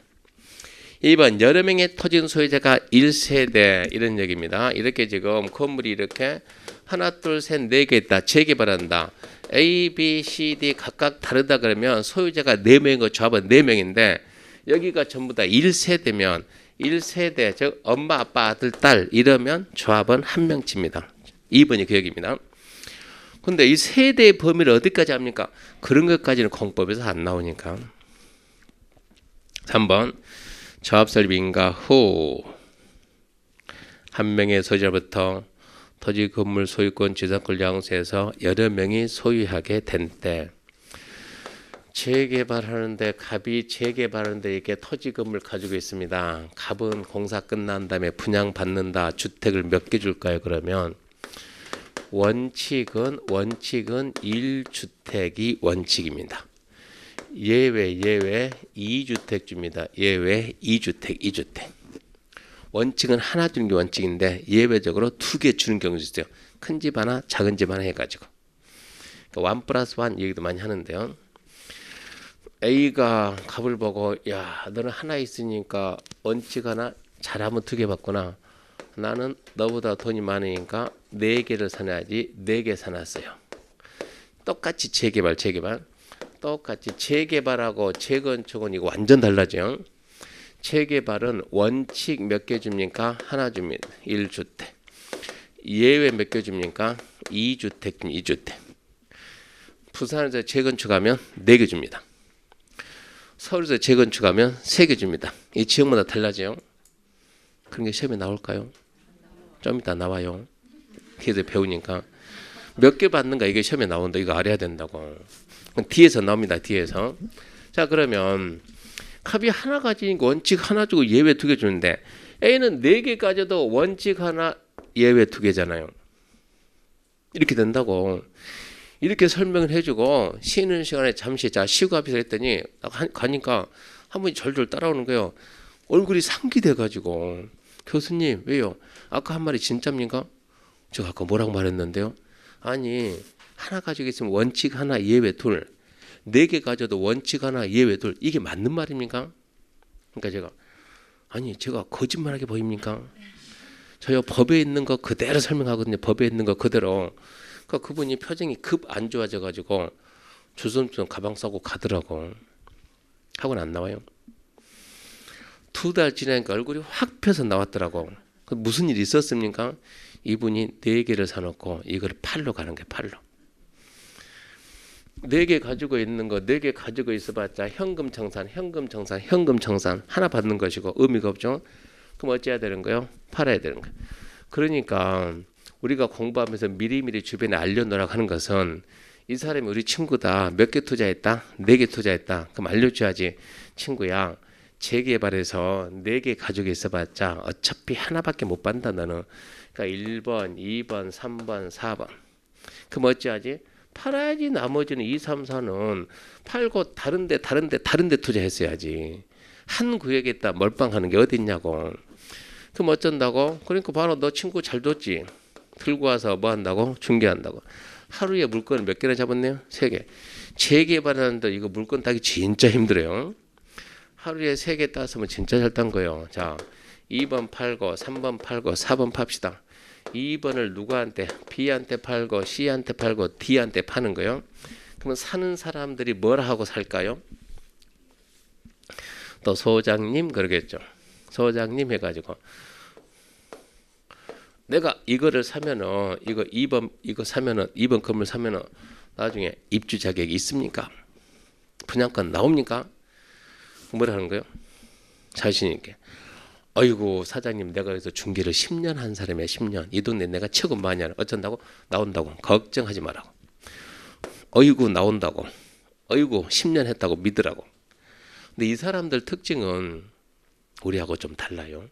2번 여러 명의 토지 소유자가 1세대 이런 얘기입니다. 이렇게 지금 건물이 이렇게 하나 둘 셋 네 개 있다. 재개발한다. A, B, C, D 각각 다르다 그러면 소유자가 4명이고 조합원 4명인데 여기가 전부 다 1세대면 1세대 즉 엄마 아빠 아들 딸 이러면 조합원 1명치입니다. 2번이 그 얘기입니다. 근데 이 세대의 범위를 어디까지 합니까? 그런 것까지는 공법에서 안 나오니까. 3번 조합 설립 인가 후 한 명의 소유자부터 토지 건물 소유권 지상권 양수해서 여러 명이 소유하게 된 때 재개발하는데 갑이 재개발하는데 이렇게 토지 건물 가지고 있습니다. 갑은 공사 끝난 다음에 분양받는다. 주택을 몇 개 줄까요? 그러면 원칙은 1주택이 원칙입니다. 예외 2주택 줍니다. 예외 2주택. 원칙은 하나 주는 게 원칙인데 예외적으로 2개 주는 경우도 있어요. 큰 집 하나 작은 집 하나 해가지고 1+1 얘기도 많이 하는데요. A가 갑을 보고 야 너는 하나 있으니까 원칙 하나 잘하면 2개 받구나. 나는 너보다 돈이 많으니까 4개를 사놔야지 4개 사놨어요. 똑같이 재개발 똑같이 재개발하고 재건축은 이거 완전 달라져요. 재개발은 원칙 몇 개 줍니까? 하나 줍니다. 1주택. 예외 몇 개 줍니까? 2주택, 2주택. 부산에서 재건축하면 4개 줍니다. 서울에서 재건축하면 3개 줍니다. 이 지역마다 달라져요. 그런 게 시험에 나올까요? 좀 이따 나와요. 뒤에서 배우니까. 몇 개 받는가 이게 시험에 나온다. 이거 알아야 된다고. 뒤에서 나옵니다. 뒤에서. 자, 그러면 값이 하나 가지니까 원칙 하나 주고 예외 2개 주는데 A는 4개 가져도 원칙 하나 예외 2개잖아요. 이렇게 된다고. 이렇게 설명을 해주고 쉬는 시간에 잠시 자 쉬고 합시다 했더니 가니까 한 분이 절절 따라오는 거예요. 얼굴이 상기돼가지고 교수님 왜요? 아까 한 말이 진짜입니까? 제가 아까 뭐라고 말했는데요? 아니 하나 가지고 있으면 원칙 하나 예외 둘 4개 가져도 원칙 하나 예외 둘 이게 맞는 말입니까? 그러니까 제가 거짓말하게 보입니까? 저요 법에 있는 거 그대로 설명하거든요. 법에 있는 거 그대로. 그러니까 그분이 표정이 급 안 좋아져 가지고 주섬주섬 가방 싸고 가더라고. 학원 안 나와요. 2달 지나니까 얼굴이 확 펴서 나왔더라고. 무슨 일이 있었습니까? 이분이 4개를 사놓고 이걸 팔러 가는 거예요. 팔러. 4개 가지고 있는 거 4개 가지고 있어봤자 현금 청산 하나 받는 것이고 의미가 없죠. 그럼 어찌해야 되는 거예요? 팔아야 되는 거예요. 그러니까 우리가 공부하면서 미리미리 주변에 알려놓으라고 하는 것은 이 사람이 우리 친구다. 몇 개 투자했다? 4개 투자했다. 그럼 알려줘야지. 친구야 재개발해서 4개 가지고 있어봤자 어차피 하나밖에 못 받는다 너는. 그러니까 1번, 2번, 3번, 4번. 그럼 어찌하지? 팔아야지. 나머지는 2, 3, 4는 팔고 다른데 투자했어야지. 한 구역에다 몰빵하는 게 어디 있냐고. 그럼 어쩐다고? 그러니까 바로 너 친구 잘 뒀지. 들고 와서 뭐 한다고? 중개한다고. 하루에 물건을 몇 개나 잡았네요? 3개. 재개발하는데 이거 물건 따기 진짜 힘들어요. 하루에 3개 땄으면 진짜 잘 딴 거예요. 자, 2번 팔고 3번 팔고 4번 팝시다. 2번을 누구한테? B한테 팔고 C한테 팔고 D한테 파는 거예요. 그러면 사는 사람들이 뭘 하고 살까요? 또 소장님 그러겠죠. 소장님 해가지고 내가 이거를 사면은 이거 2번 이거 사면은 2번 건물 사면은 나중에 입주 자격이 있습니까? 분양권 나옵니까? 뭐라 하는 거예요? 자신 있게. 아이고 사장님 내가 여기서 중개를 10년 한 사람이야. 10년. 이 동네 내가 최고 많이 하는. 어쩐다고? 나온다고. 걱정하지 말라고. 어이구 나온다고. 어이구 10년 했다고 믿으라고. 근데 이 사람들 특징은 우리하고 좀 달라요.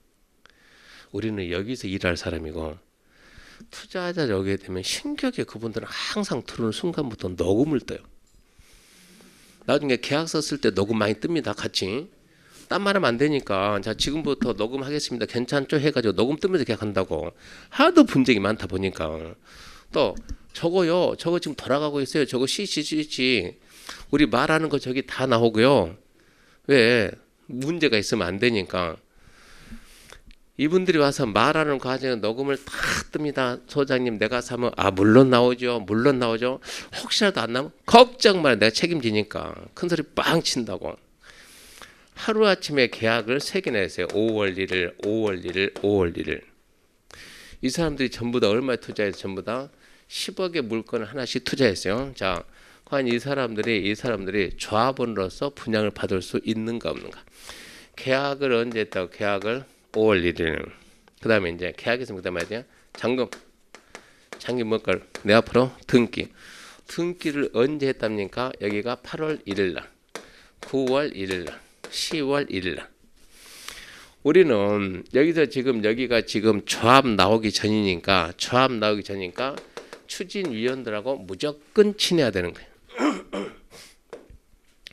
우리는 여기서 일할 사람이고 투자하자 여기에 되면 신기하게 그분들은 항상 들어오는 순간부터 녹음을 떠요. 나중에 계약서 쓸 때 녹음 많이 뜹니다. 같이. 딴 말하면 안 되니까 자 지금부터 녹음하겠습니다. 괜찮죠? 해가지고 녹음 뜨면서 계약한다고. 하도 분쟁이 많다 보니까. 또 저거요. 저거 지금 돌아가고 있어요. 저거 CC 우리 말하는 거 저기 다 나오고요. 왜? 문제가 있으면 안 되니까. 이분들이 와서 말하는 과정에 녹음을 다 뜹니다. 소장님 내가 사면 물론 나오죠. 혹시라도 안 나면 걱정 마. 내가 책임지니까. 큰 소리 빵 친다고. 하루아침에 계약을 3개나 했어요. 5월 1일, 5월 1일, 5월 1일. 이 사람들이 전부 다 얼마에 투자해서 전부 다 10억의 물건을 하나씩 투자했어요. 자, 과연 이 사람들이 조합원으로서 분양을 받을 수 있는가 없는가. 계약을 언제 했다고? 계약을 5월 1일. 그 다음에 이제 계약했으면 그 다음에 뭐야? 잔금 뭔가를 내 앞으로 등기를 언제 했답니까? 여기가 8월 1일 날, 9월 1일 날, 10월 1일 날. 우리는 여기가 지금 조합 나오기 전이니까 추진위원들하고 무조건 친해야 되는 거예요.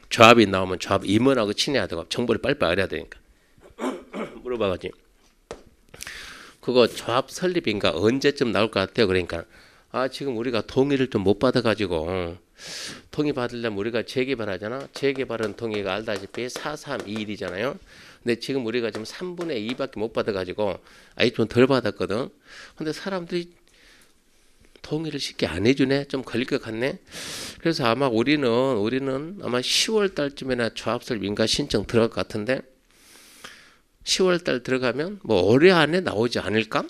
조합이 나오면 조합 임원하고 친해야 되고 정보를 빨리빨리 알아야 되니까. 물어봐가지고 그거 조합 설립인가 언제쯤 나올 것 같아요. 그러니까 지금 우리가 동의를 좀 못 받아가지고 동의 받으려면 우리가 재개발하잖아. 재개발은 동의가 알다시피 4321이잖아요. 근데 지금 우리가 지금 3분의 2밖에 못 받아가지고 아직 좀 덜 받았거든. 근데 사람들이 동의를 쉽게 안 해주네. 좀 걸릴 것 같네. 그래서 아마 우리는 아마 10월 달쯤에나 조합설 민가 신청 들어갈 것 같은데 10월 달 들어가면 뭐 올해 안에 나오지 않을까?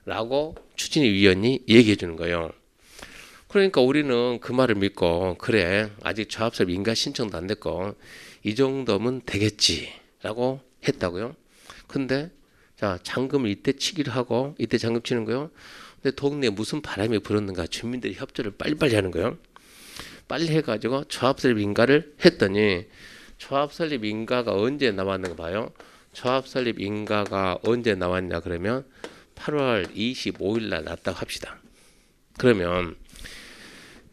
라고 추진위원이 얘기해 주는 거예요. 그러니까 우리는 그 말을 믿고 그래 아직 조합설립 인가 신청도 안 됐고 이 정도면 되겠지라고 했다고요. 근데 자 잔금을 이때 치기로 하고 이때 잔금 치는 거요. 근데 동네에 무슨 바람이 불었는가 주민들이 협조를 빨리빨리 하는 거예요. 빨리 해가지고 조합설립 인가를 했더니 조합설립 인가가 언제 나왔는가 봐요. 조합설립 인가가 언제 나왔냐 그러면 8월 25일 날 났다고 합시다. 그러면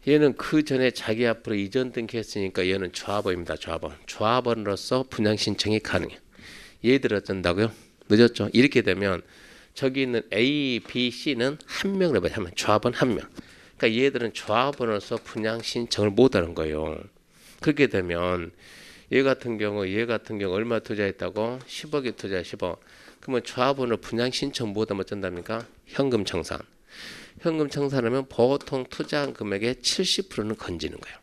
얘는 그 전에 자기 앞으로 이전 등기했으니까 얘는 조합원입니다. 조합원. 조합원으로서 분양 신청이 가능해. 얘들 어쩐다고요? 늦었죠. 이렇게 되면 저기 있는 A, B, C는 한 명을 해봐요. 하면 조합원 한 명. 그러니까 얘들은 조합원으로서 분양 신청을 못하는 거예요. 그렇게 되면 얘 같은 경우 얼마 투자했다고? 10억이 투자 10억. 그러면 조합원으로 분양 신청 못하면 어쩐답니까? 현금 청산. 현금 청산하면 보통 투자한 금액의 70%는 건지는 거예요.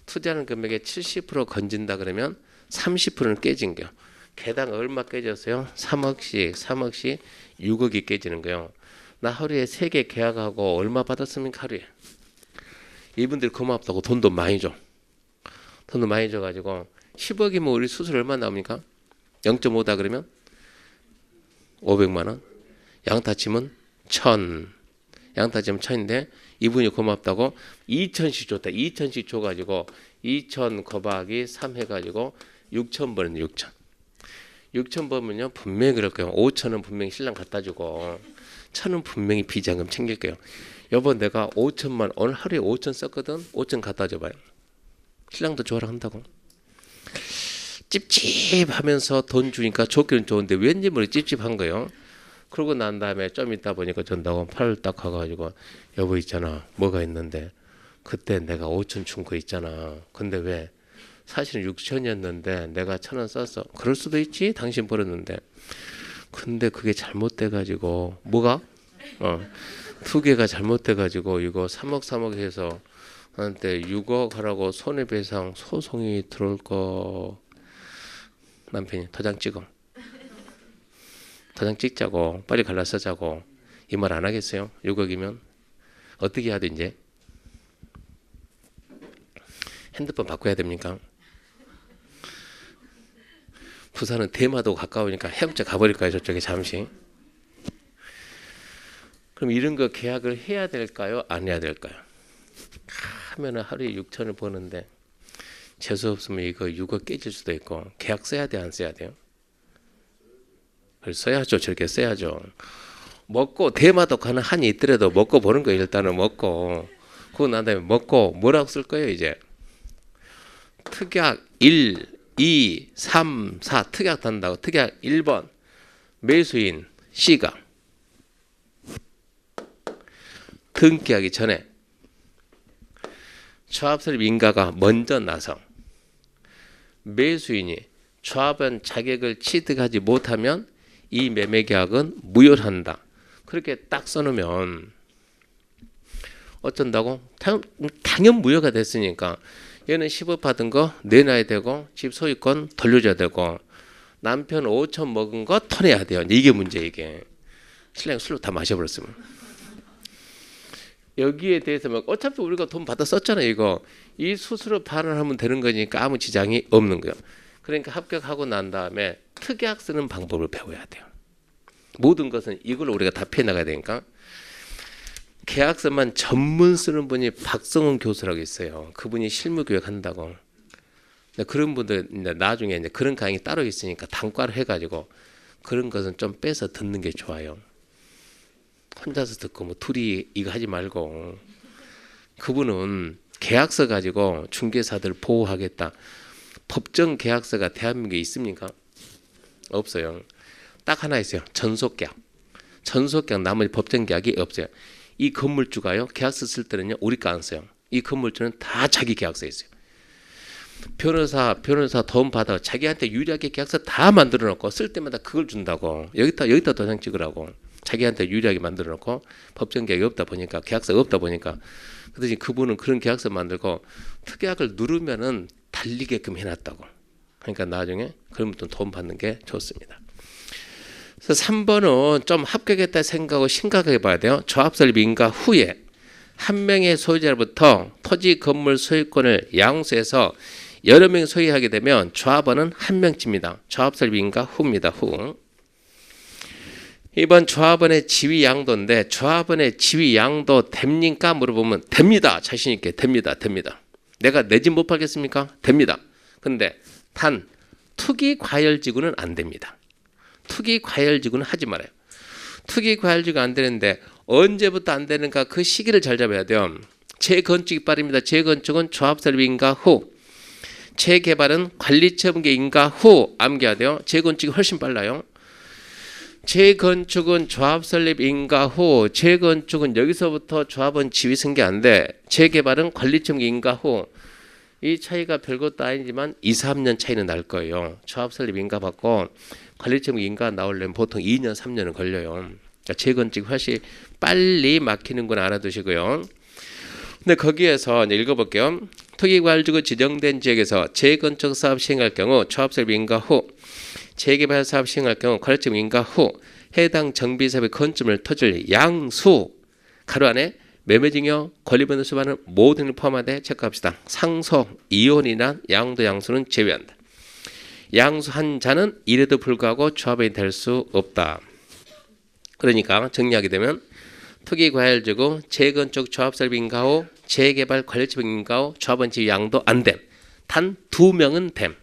투자하는 금액의 70% 건진다 그러면 30%는 깨진 거예요. 개당 얼마 깨졌어요? 3억씩 6억이 깨지는 거예요. 나 하루에 3개 계약하고 얼마 받았습니까? 하루에. 이분들 고맙다고 돈도 많이 줘. 돈도 많이 줘가지고 10억이면 우리 수술 얼마 나옵니까? 0.5다 그러면 500만 원. 양타 치면 1000. 양타 치면 1000인데 이분이 고맙다고 2000씩 줬다. 2000씩 줘가지고 2000 곱하기 3 해가지고 6000번은 6000. 6000번은요 분명히 그럴 거예요. 5000은 분명히 신랑 갖다 주고 1000은 분명히 비자금 챙길 거예요. 여보 내가 5000만 오늘 하루에 5000 썼거든. 5000 갖다 줘봐요. 신랑도 좋아라 한다고. 찝찝하면서 돈 주니까 좋기는 좋은데 왠지 모르게 찝찝한 거예요. 그러고 난 다음에 좀 있다 보니까 전다고 팔을 딱 가가지고 여보 있잖아 뭐가 있는데 그때 내가 5000 준 거 있잖아. 근데 왜 사실은 6000이었는데 내가 1000원 썼어. 그럴 수도 있지 당신 벌었는데. 근데 그게 잘못돼가지고 뭐가? 2개가 잘못돼가지고 이거 3억 해서 한테 6억 하라고 손해배상 소송이 들어올 거. 남편이 도장 찍어. 도장 찍자고 빨리 갈라 쓰자고 이 말 안 하겠어요? 6억이면 어떻게 해야 돼 이제? 핸드폰 바꿔야 됩니까? 부산은 대마도 가까우니까 해운자 가버릴까요? 저쪽에 잠시. 그럼 이런 거 계약을 해야 될까요? 안 해야 될까요? 하면은 하루에 6천을 버는데 재수 없으면 이거 6억 깨질 수도 있고 계약 써야 돼 안 써야 돼요? 써야죠. 저렇게 써야죠. 먹고 대마도 가는 한이 있더라도 먹고 보는 거예요. 일단은 먹고 그거 난 다음에 먹고 뭐라고 쓸 거예요 이제? 특약 1, 2, 3, 4 특약 단다고. 특약 1번 매수인 C가 등기하기 전에 조합설립 인가가 먼저 나서 매수인이 조합원 자격을 취득하지 못하면 이 매매계약은 무효한다. 그렇게 딱 써놓으면 어쩐다고? 당연 무효가 됐으니까 얘는 10억 받은 거 내놔야 되고 집 소유권 돌려줘야 되고 남편 5천 먹은 거 터내야 돼요. 이게 문제 이게. 신랑이 술로 다 마셔버렸으면. 여기에 대해서 막 어차피 우리가 돈 받아 썼잖아요. 이거. 이 수수료 반환하면 되는 거니까 아무 지장이 없는 거예요. 그러니까 합격하고 난 다음에 특약 쓰는 방법을 배워야 돼요. 모든 것은 이걸 우리가 다 피해나가야 되니까. 계약서만 전문 쓰는 분이 박성훈 교수라고 있어요. 그분이 실무교육 한다고. 그런 분들 나중에 이제 그런 강의 따로 있으니까 단과를 해가지고 그런 것은 좀 빼서 듣는 게 좋아요. 혼자서 듣고 뭐 둘이 이거 하지 말고. 그분은 계약서 가지고 중개사들 보호하겠다. 법정 계약서가 대한민국에 있습니까? 없어요. 딱 하나 있어요. 전속계약. 전속계약 나머지 법정 계약이 없어요. 이 건물주가요. 계약서 쓸 때는요. 우리 거 안 써요. 이 건물주는 다 자기 계약서에 있어요. 변호사 돈 받아 자기한테 유리하게 계약서 다 만들어 놓고 쓸 때마다 그걸 준다고. 여기다 도장 찍으라고. 자기한테 유리하게 만들어 놓고 법정 계약이 없다 보니까 계약서가 없다 보니까 그 대신 그분은 그런 계약서 만들고 특약을 누르면은 달리게끔 해놨다고. 그러니까 나중에 그런 분들 돈 받는 게 좋습니다. 그래서 3번은 좀 합격했다 생각하고 심각하게 봐야 돼요. 조합 설립 인가 후에 한 명의 소유자로부터 토지 건물 소유권을 양수해서 여러 명이 소유하게 되면 조합원은 한 명쯤입니다. 조합 설립 인가 후입니다. 후. 이번 조합원의 지위 양도인데 조합원의 지위 양도 됩니까? 물어보면 됩니다. 자신 있게 됩니다. 내가 내 집 못 팔겠습니까? 됩니다. 근데 단 투기 과열지구는 안 됩니다. 투기 과열지구는 하지 말아요. 투기 과열지구가 안 되는데 언제부터 안 되는가 그 시기를 잘 잡아야 돼요. 재건축이 빠릅니다. 재건축은 조합 설립 인가 후. 재개발은 관리처분계 인가 후 암기해야 돼요. 재건축이 훨씬 빨라요. 재건축은 조합 설립 인가 후, 재건축은 여기서부터 조합원 지위 승계 안 돼. 재개발은 관리처분계 인가 후. 이 차이가 별것도 아니지만 2, 3년 차이는 날 거예요. 조합 설립 인가 받고 관리처분계 인가 나오려면 보통 2년, 3년은 걸려요. 그러니까 재건축이 훨씬 빨리 막히는 건 알아두시고요. 근데 거기에서 이제 읽어볼게요. 투기과열지구 지정된 지역에서 재건축 사업 시행할 경우 조합 설립 인가 후, 재개발 사업 시행할 경우 관리처분 인가 후 해당 정비사업의 건축물 토지를 양수 가로 안에 매매증여 권리변동 수반은 모든 을 포함하되 체크합시다. 상속, 이혼이나 양도 양수는 제외한다. 양수한 자는 이래도 불구하고 조합원이 될 수 없다. 그러니까 정리하게 되면 투기과열지구 재건축 조합설립 인가 후 재개발 관리처분 인가 후 조합원 지위 양도 안 됨. 단 2명은 됨.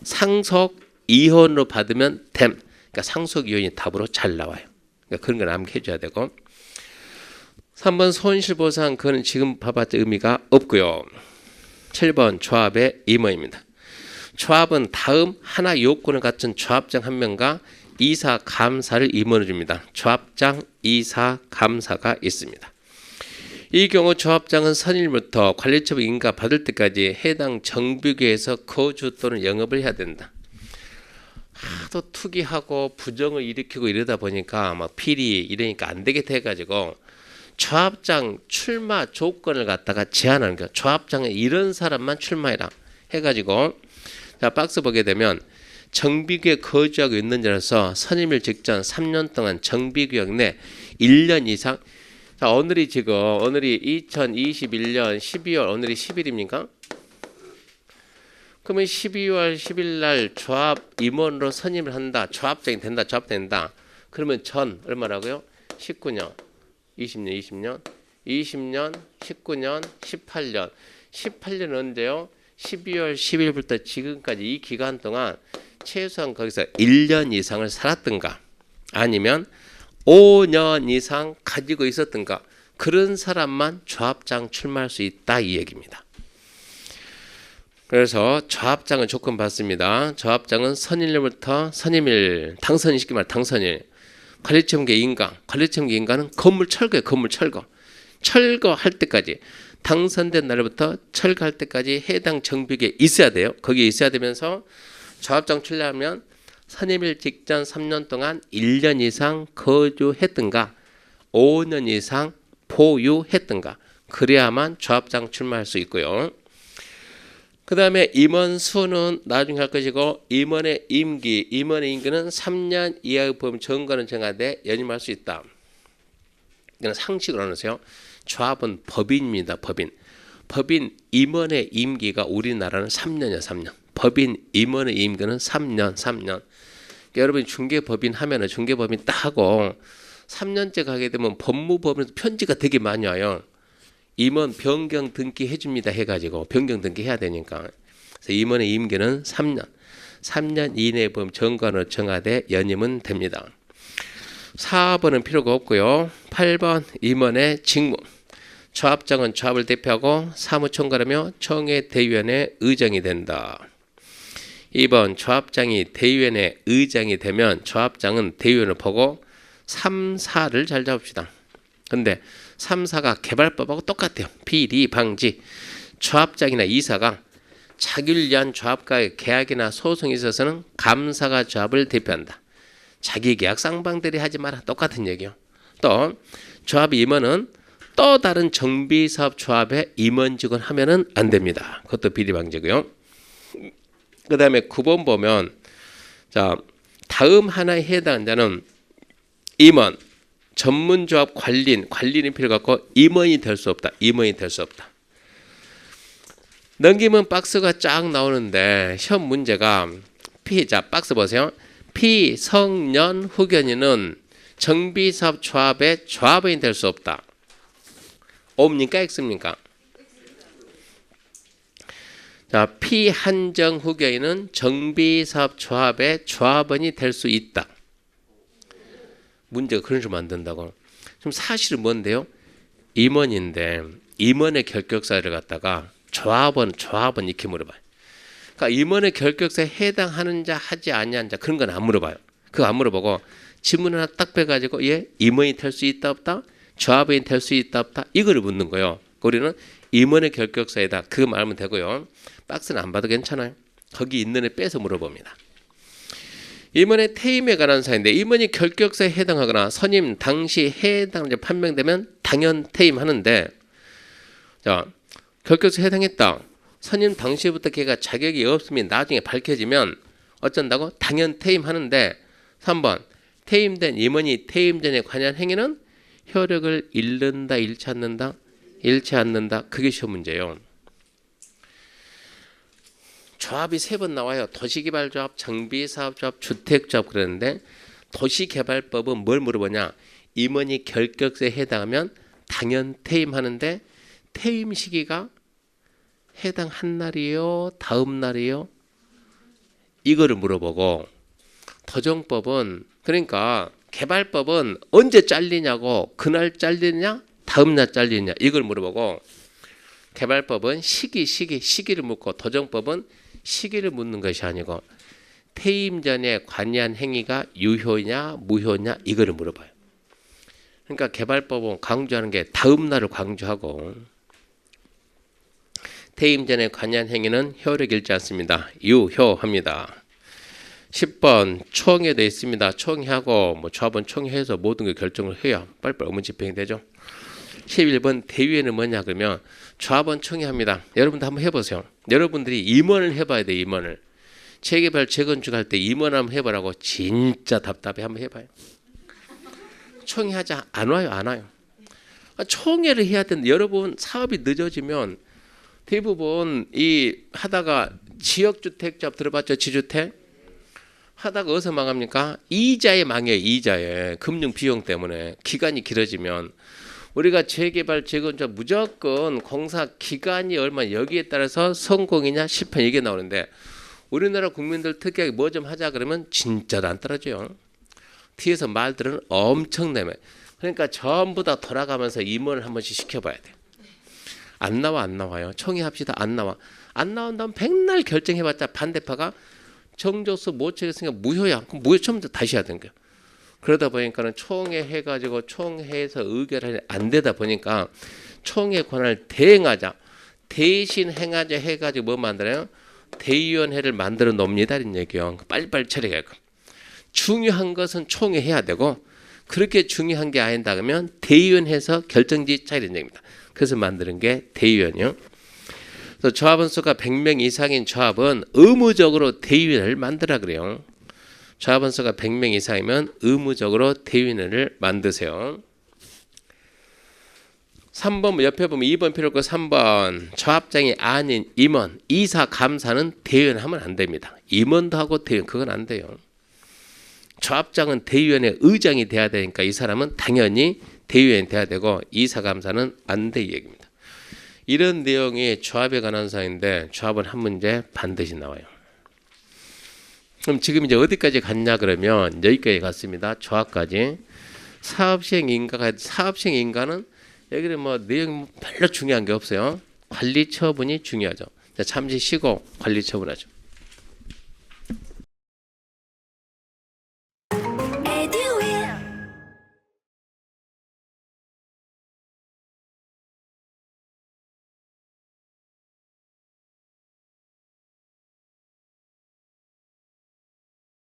상속, 이혼으로 받으면 됨. 그러니까 상속, 이혼이 답으로 잘 나와요. 그러니까 그런 걸 암기해 줘야 되고 3번 손실보상 그거는 지금 봐봤자 의미가 없고요. 7번 조합의 임의입니다. 조합은 다음 하나 요건을 갖춘 조합장 한 명과 이사 감사를 임원해 줍니다. 조합장, 이사, 감사가 있습니다. 이 경우 조합장은 선일부터 관리처분 인가 받을 때까지 해당 정비구에서 거주 또는 영업을 해야 된다. 하도 투기하고 부정을 일으키고 이러다 보니까 막 필히 이러니까 안 되겠다 해가지고 조합장 출마 조건을 갖다가 제한하는 거야. 조합장에 이런 사람만 출마해라 해가지고 자 박스 보게 되면 정비구에 거주하고 있는 자로서 선임일 직전 3년 동안 정비구역 내 1년 이상. 자 오늘이 2021년 12월 오늘이 10일입니까? 그러면 12월 10일 날 조합 임원으로 선임을 한다. 조합장이 된다. 조합된다. 그러면 전 얼마라고요? 19년, 20년, 19년, 18년. 18년 언제요? 12월 10일부터 지금까지 이 기간 동안 최소한 거기서 1년 이상을 살았던가 아니면 5년 이상 가지고 있었던가 그런 사람만 조합장 출마할 수 있다 이 얘기입니다. 그래서 조합장은 조건 받습니다. 조합장은 선일부터 선임일, 당선일 쉽게 말해 당선일, 관리처분계 인가, 관리처분계 인가는 건물 철거예요. 건물 철거. 철거할 때까지 당선된 날부터 철거할 때까지 해당 정비구에 있어야 돼요. 거기에 있어야 되면서 조합장 출마하면 선임일 직전 3년 동안 1년 이상 거주했든가 5년 이상 보유했든가 그래야만 조합장 출마할 수 있고요. 그 다음에 임원 수는 나중에 할 것이고 임원의 임기는 3년 이하의 범위 정관은 정하되 연임할 수 있다. 이건 상식으로 하세요. 조합은 법인입니다. 법인 임원의 임기가 우리나라는 3년이야. 3년. 법인 임원의 임기는 3년. 그러니까 여러분이 중개법인 하면은 중개법인 딱 하고 3년째 가게 되면 법무법인에서 편지가 되게 많이 와요. 임원 변경 등기 해줍니다 해가지고 변경 등기 해야 되니까. 그래서 임원의 임기는 3년. 3년 이내에 보면 정관으로 정하되 연임은 됩니다. 4번은 필요가 없고요. 8번 임원의 직무. 조합장은 조합을 대표하고 사무총괄하며 총회대의원의 의장이 된다. 2번 조합장이 대의원의 의장이 되면 조합장은 대의원을 보고 3, 4를 잘 잡읍시다. 근데 3, 4가 개발법하고 똑같아요. 비리 방지. 조합장이나 이사가 자기를 위한 조합과의 계약이나 소송에 있어서는 감사가 조합을 대표한다. 자기 계약 쌍방들이 하지 마라. 똑같은 얘기요. 또 조합 임원은 또 다른 정비사업 조합에 임원 직원 하면은 안 됩니다. 그것도 비리 방지고요. 그 다음에 9번 보면 자 다음 하나에 해당하는 자는 임원, 전문조합 관리인 필요가 없고 임원이 될 수 없다. 임원이 될 수 없다. 넘기면 박스가 쫙 나오는데 시험 문제가 자 박스 보세요. 피성년 후견인은 정비사업 조합의 조합원이 될 수 없다. O입니까 X입니까? 자, 피한정 후견인은 정비사업 조합의 조합원이 될 수 있다. 문제가 그런 식으로 만든다고. 그럼 사실은 뭔데요? 임원인데 임원의 결격사를 갖다가 조합원 이렇게 물어봐요. 그러니까 임원의 결격사에 해당하는 자 하지 아니한 자 그런 건 안 물어봐요. 그거 안 물어보고 지문 하나 딱 빼가지고 얘 임원이 될 수 있다 없다? 조합원이 될 수 있다 없다? 이거를 묻는 거예요. 우리는 임원의 결격사에다 그거 말하면 되고요. 박스는 안 봐도 괜찮아요. 거기 있는 애 빼서 물어봅니다. 임원의 퇴임에 관한 사항인데 임원이 결격사에 해당하거나 선임 당시 해당 판명되면 당연 퇴임하는데 자 결격사에 해당했다. 선임 당시부터 걔가 자격이 없으면 나중에 밝혀지면 어쩐다고? 당연 퇴임하는데 3번 퇴임된 임원이 퇴임 전에 관여한 행위는 효력을 잃는다, 잃지 않는다? 잃지 않는다. 그게 시험 문제예요. 조합이 3번 나와요. 도시개발조합, 정비사업조합, 주택조합 그러는데 도시개발법은 뭘 물어보냐? 임원이 결격사에 해당하면 당연 퇴임하는데 퇴임 시기가 해당한 날이요? 다음 날이요? 이거를 물어보고 도정법은 그러니까 개발법은 언제 잘리냐고 그날 잘리냐? 다음 날 잘리냐? 이걸 물어보고 개발법은 시기를 묻고 도정법은 시기를 묻는 것이 아니고 퇴임 전에 관여한 행위가 유효냐 무효냐 이거를 물어봐요. 그러니까 개발법은 강조하는 게 다음 날을 강조하고 퇴임 전에 관여한 행위는 효력 잃지 않습니다. 유효합니다. 10번 총회도 있습니다. 총회하고 조합원 총회해서 모든 걸 결정을 해야 빨리빨리 업무 집행이 되죠. 11번 대위원은 뭐냐 그러면 조합원 총회합니다. 여러분도 한번 해보세요. 여러분들이 임원을 해봐야 돼요. 임원을. 재개발 재건축 할 때 임원 한번 해보라고 진짜 답답해. 한번 해봐요. 총회하자 안 와요. 안 와요. 총회를 해야 되는데 여러분 사업이 늦어지면 대부분 이 하다가 지역주택조합 들어봤죠? 지주택? 하다가 어디서 망합니까? 이자에 망해요. 이자에. 금융비용 때문에. 기간이 길어지면. 우리가 재개발, 재건축 무조건 공사 기간이 얼마 여기에 따라서 성공이냐 실패 이게 나오는데 우리나라 국민들 특이하게 뭐 좀 하자 그러면 진짜로 안 떨어져요. 뒤에서 말들은 엄청나요. 그러니까 전부 다 돌아가면서 임원을 한 번씩 시켜봐야 돼. 안 나와요. 총회합시다. 안 나와. 안 나온다면 백날 결정해봤자 반대파가 정조수 못 채웠으니까 무효야. 그럼 무효 처음부터 다시 해야 되는 거야. 그러다 보니까는 총회 해가지고 총회에서 의결이 안 되다 보니까 총회 권한을 대행하자. 대신 행하자 해가지고 뭐 만들어요? 대의원회를 만들어 놉니다. 이런 얘기요. 빨리빨리 처리해야 돼. 중요한 것은 총회 해야 되고 그렇게 중요한 게 아니다 그러면 대의원회에서 결정지 차리는 얘기입니다. 그래서 만드는 게 대의원이요. 그래서 조합원 수가 100명 이상인 조합은 의무적으로 대의원을 만들라 그래요. 조합원 수가 100명 이상이면 의무적으로 대의원을 만드세요. 3번 옆에 보면 2번 필요 없고 3번 조합장이 아닌 임원, 이사, 감사는 대의원하면 안 됩니다. 임원도 하고 대의원 그건 안 돼요. 조합장은 대의원의 의장이 돼야 되니까 이 사람은 당연히 대의원이 돼야 되고 이사, 감사는 안 돼 이 얘기입니다. 이런 내용이 조합에 관한 사항인데 조합은 한 문제 반드시 나와요. 그럼 지금 이제 어디까지 갔냐 그러면 여기까지 갔습니다. 조합까지. 사업시행 인가는 여기는 뭐 내용 별로 중요한 게 없어요. 관리 처분이 중요하죠. 잠시 쉬고 관리 처분하죠.